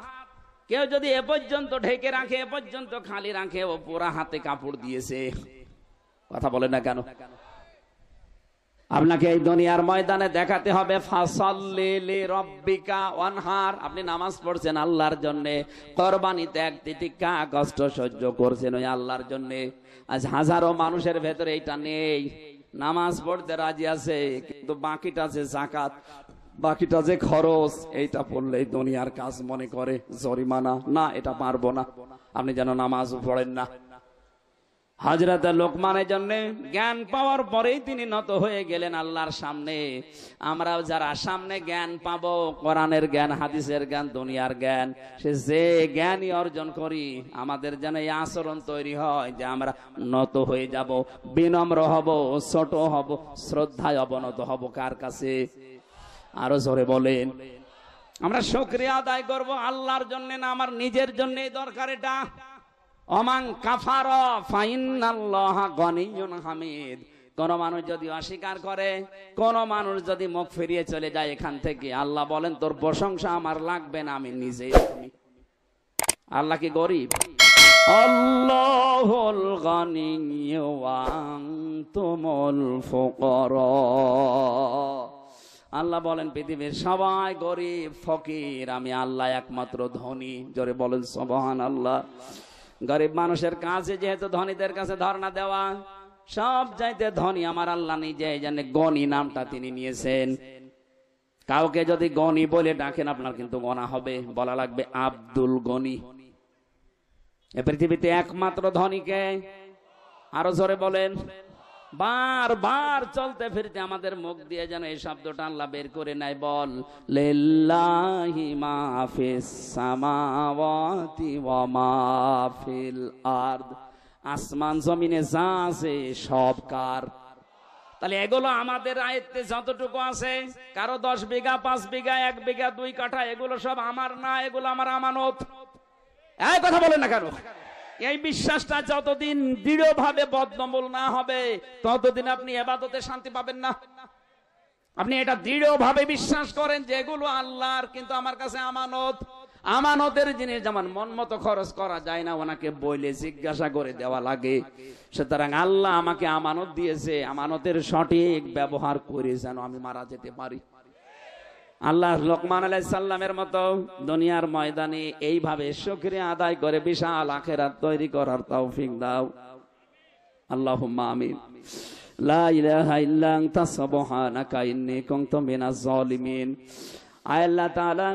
কেউ যদি এ পর্যন্ত ঢেকে রাখে, এ পর্যন্ত খালি রাখে, ও পুরা হাতে কাপড় দিয়েছে। কথা বলে না কেন? আপনাকে এই দুনিয়ার ময়দানে দেখাতে হবে ফাসাল্লি লিরাব্বিকা ওয়ানহার, আপনি নামাজ পড়ছেন আল্লাহর জন্য, কুরবানি ত্যাগ তিতিক্ষা কষ্ট সহ্য করছেন ওই আল্লাহর জন্য। আজ হাজারো মানুষের ভেতরে এইটা নেই, নামাজ পড়তে রাজি আছে, কিন্তু বাকিটা যে যাকাত, বাকিটা যে খরচ, এইটা পড়লেই দুনিয়ার কাজ মনে করে জরিমানা, না এটা পারবো না, আপনি যেন নামাজ পড়েন না। হযরত লোকমানের জন্য জ্ঞান পাওয়ার পরেই তিনি নত হয়ে গেলেন আল্লাহর সামনে। আমরাও যারা সামনে জ্ঞান পাবো, কোরআনের জ্ঞান, হাদিসের জ্ঞান, দুনিয়ার জ্ঞান, সে যে জ্ঞানই অর্জন করি, আমাদের যেন এই আচরণ তৈরি হয় যে আমরা নত হয়ে যাব, বিনম্র হব, ছোট হব, শ্রদ্ধায় অবনত হব। কার কাছে? আরো জোরে বলেন। আমরা শুকরিয়া আদায় করব আল্লাহর জন্য না আমার নিজের জন্য দরকার এটা। অমান কাফারা ফাইন্নাল্লাহা গনিয়্যুন হামিদ। কোন মানুষ যদি অস্বীকার করে, কোন মানুষ যদি মুখ ফিরিয়ে চলে যায় এখান থেকে, আল্লাহ বলেন তোর প্রশংসা আমার লাগবে না, আমি নিজেই। আল্লাহ কি গরিব? আল্লাহুল গনিয়্যু ওয়া আনতুমুল ফুকারা। আল্লাহ বলেন পৃথিবীর সবাই গরিব ফকির, আমি আল্লাহ একমাত্র ধনী। জোরে বলেন সুবহানাল্লাহ। গরিব মানুষের কাছে যেহেতু ধনীদের কাছে ধর্ণা দেওয়া, সব চাইতে ধনী আমার আল্লাহ নিজে। এই জন্য গনি নামটা তিনি নিয়েছেন। কাউকে যদি গনি বলে ডাকেন আপনার কিন্তু গনা হবে, বলা লাগবে আব্দুল গনি। এ পৃথিবীতে একমাত্র ধনীকে। আরো জোরে বলেন। বারবার চলতে ফিরতে আমাদের মুখ দিয়ে যেন এই শব্দটা আল্লাহ বের করে নেয়। বল লিল্লাহি মা ফিস সামাওয়াতি ওয়া মা ফিল আরদ। আসমান জমিনে যা আছে সব কার? তাহলে এগুলো আমাদের আয়ত্তে যতটুকু আছে, কারো 10 বিঘা, 5 বিঘা, 1 বিঘা, 2 কাঠা, এগুলো সব আমার না, এগুলো আমার আমানত। এই কথা বলেন না কেন? এই বিশ্বাসটা যতদিন দৃঢ়ভাবে বদ্ধমূল না হবে, ততদিন আপনি ইবাদতে শান্তি পাবেন না। আপনি এটা দৃঢ়ভাবে বিশ্বাস করেন যে এগুলো আল্লাহর, কিন্তু আমার কাছে আমানত। আমানতের জিনিস যেমন মন মতো খরচ করা যায় না, ওনাকে বইলে জিজ্ঞাসা করে দেওয়া লাগে। সুতরাং আল্লাহ আমাকে আমানত দিয়েছে, আমানতের সঠিক ব্যবহার করে যেন আমি মারা যেতে পারি। আল্লাহ লোকমান আলাইহিস সালামের মতো দুনিয়ার ময়দানে এইভাবে শুকরিয়া আদায় করে বিশাল আখিরাত তৈরি করার তৌফিক দাও। আল্লাহুম্মা আমিন। লা ইলাহা ইল্লা আনতা সুবহানাকা ইন্নী কুনতু মিনাজ জালিমিন। আয় আল্লাহ তাআলা,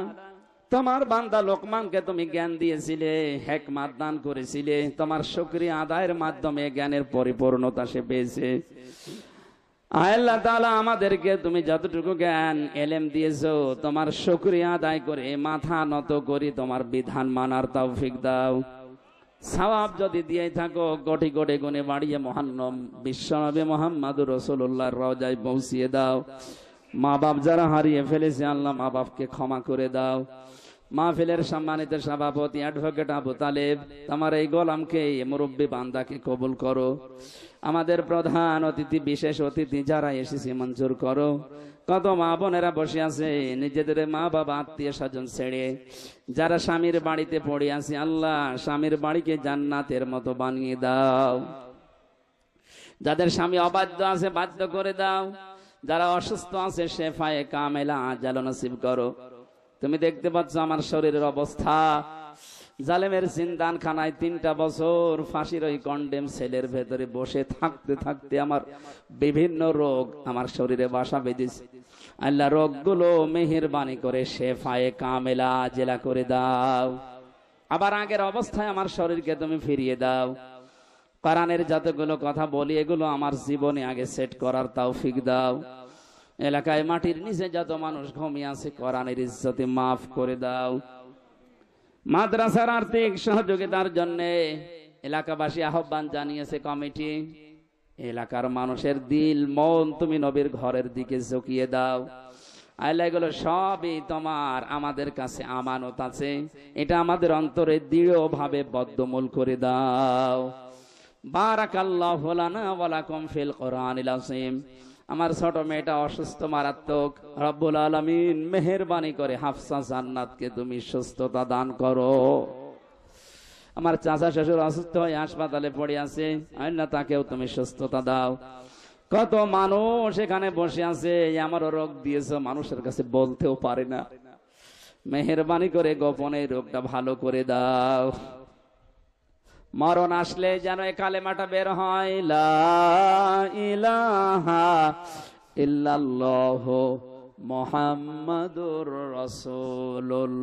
তোমার বান্দা লোকমানকে তুমি জ্ঞান দিয়েছিলে, হিকমত দান করেছিলে, তোমার শুকরিয়া আদায়ের মাধ্যমে জ্ঞানের পরিপূর্ণতা সে পেয়েছে। আল্লাহ তাআলা, আমাদেরকে তুমি যতটুকু জ্ঞান এলেম দিয়েছো, তোমার শুকরিয়া আদায় করে মাথা নত করি তোমার বিধান মানার তৌফিক দাও। সওয়াব যদি দিয়ে থাকো কোটি কোটি গুণে বাড়িয়ে মহান্নম বিশ্বনবী মুহাম্মদুর রাসূলুল্লাহর রওজায় পৌঁছিয়ে দাও। মা বাপ যারা হারিয়ে ফেলেছে আল্লাহ মা বাপকে ক্ষমা করে দাও। মাহফিলের সম্মানিত সভাপতি অ্যাডভোকেট আবু তালেব, তোমার এই গোলামকে, মুরব্বী বান্দাকে কবুল করো। আমাদের প্রধান অতিথি, বিশেষ অতিথি যারা এসেছে মঞ্জুর করো। কত মা বোনেরা বসে আছে নিজেদের মা বাবা আত্মীয় স্বজন ছেড়ে, যারা স্বামীর বাড়িতে পড়ে আছে, আল্লাহ স্বামীর বাড়িকে জান্নাতের মতো বানিয়ে দাও। যাদের স্বামী অবাধ্য আছে বাধ্য করে দাও। যারা অসুস্থ আছে শেফায়ে কামেলা আজাল নসিব করো। তুমি দেখতে পাচ্ছ আমার শরীরের অবস্থা। জালেমের জিন্দানখানায় 3টা বছর ফাঁসির ওই কন্ডেম সেলের ভেতরে বসে থাকতে থাকতে আমার বিভিন্ন রোগ আমার শরীরে বাসা বেঁধেছে। আল্লাহ রোগগুলো মেহেরবানি করে শেফায়ে কামেলা জেলা করে দাও। আবার আগের অবস্থায় আমার শরীরকে তুমি ফিরিয়ে দাও। কোরআনের যতগুলো কথা বলি এগুলো আমার জীবনে আগে সেট করার তৌফিক দাও। এলাকায় মাটির নিচে যত মানুষ ঘুমিয়ে আছে কোরআনের ইজ্জতে মাফ করে দাও। মাদ্রাসার আর্থিক সহযোগিতার জন্য এলাকাবাসী আহ্বান জানিয়েছে কমিটি। এলাকার মানুষের দিল মন তুমি নবীর ঘরের দিকে ঝুঁকিয়ে দাও। আল্লাহ, এগুলো সবই তোমার, আমাদের কাছে আমানত আছে। এটা আমাদের অন্তরে দৃঢ়ভাবে বদ্ধমূল করে দাও। বারাকাল্লাহু লানা ওয়া লাকুম ফিল কোরআনিল আযীম। আমার ছোট মেয়েটা অসুস্থ মারাত্মক, রব্বুল আলামিন মেহেরবানি করে হাফসা জান্নাতকে তুমি সুস্থতা দান করো। আমার চাচা শ্বশুর অসুস্থ হয়ে হাসপাতালে পড়ে আছে, আল্লাহ তাকেও তুমি সুস্থতা দাও। কত মানুষ এখানে বসে আছে, আমারও রোগ দিয়েছো, মানুষের কাছে বলতেও পারে না। মেহেরবানি করে গোপনে রোগটা ভালো করে দাও। মরণ আসলে যেন এই কালেমাটা বের হয়, লা ইলাহা ইল্লাল্লাহু মুহাম্মাদুর রাসূলুল্লাহ।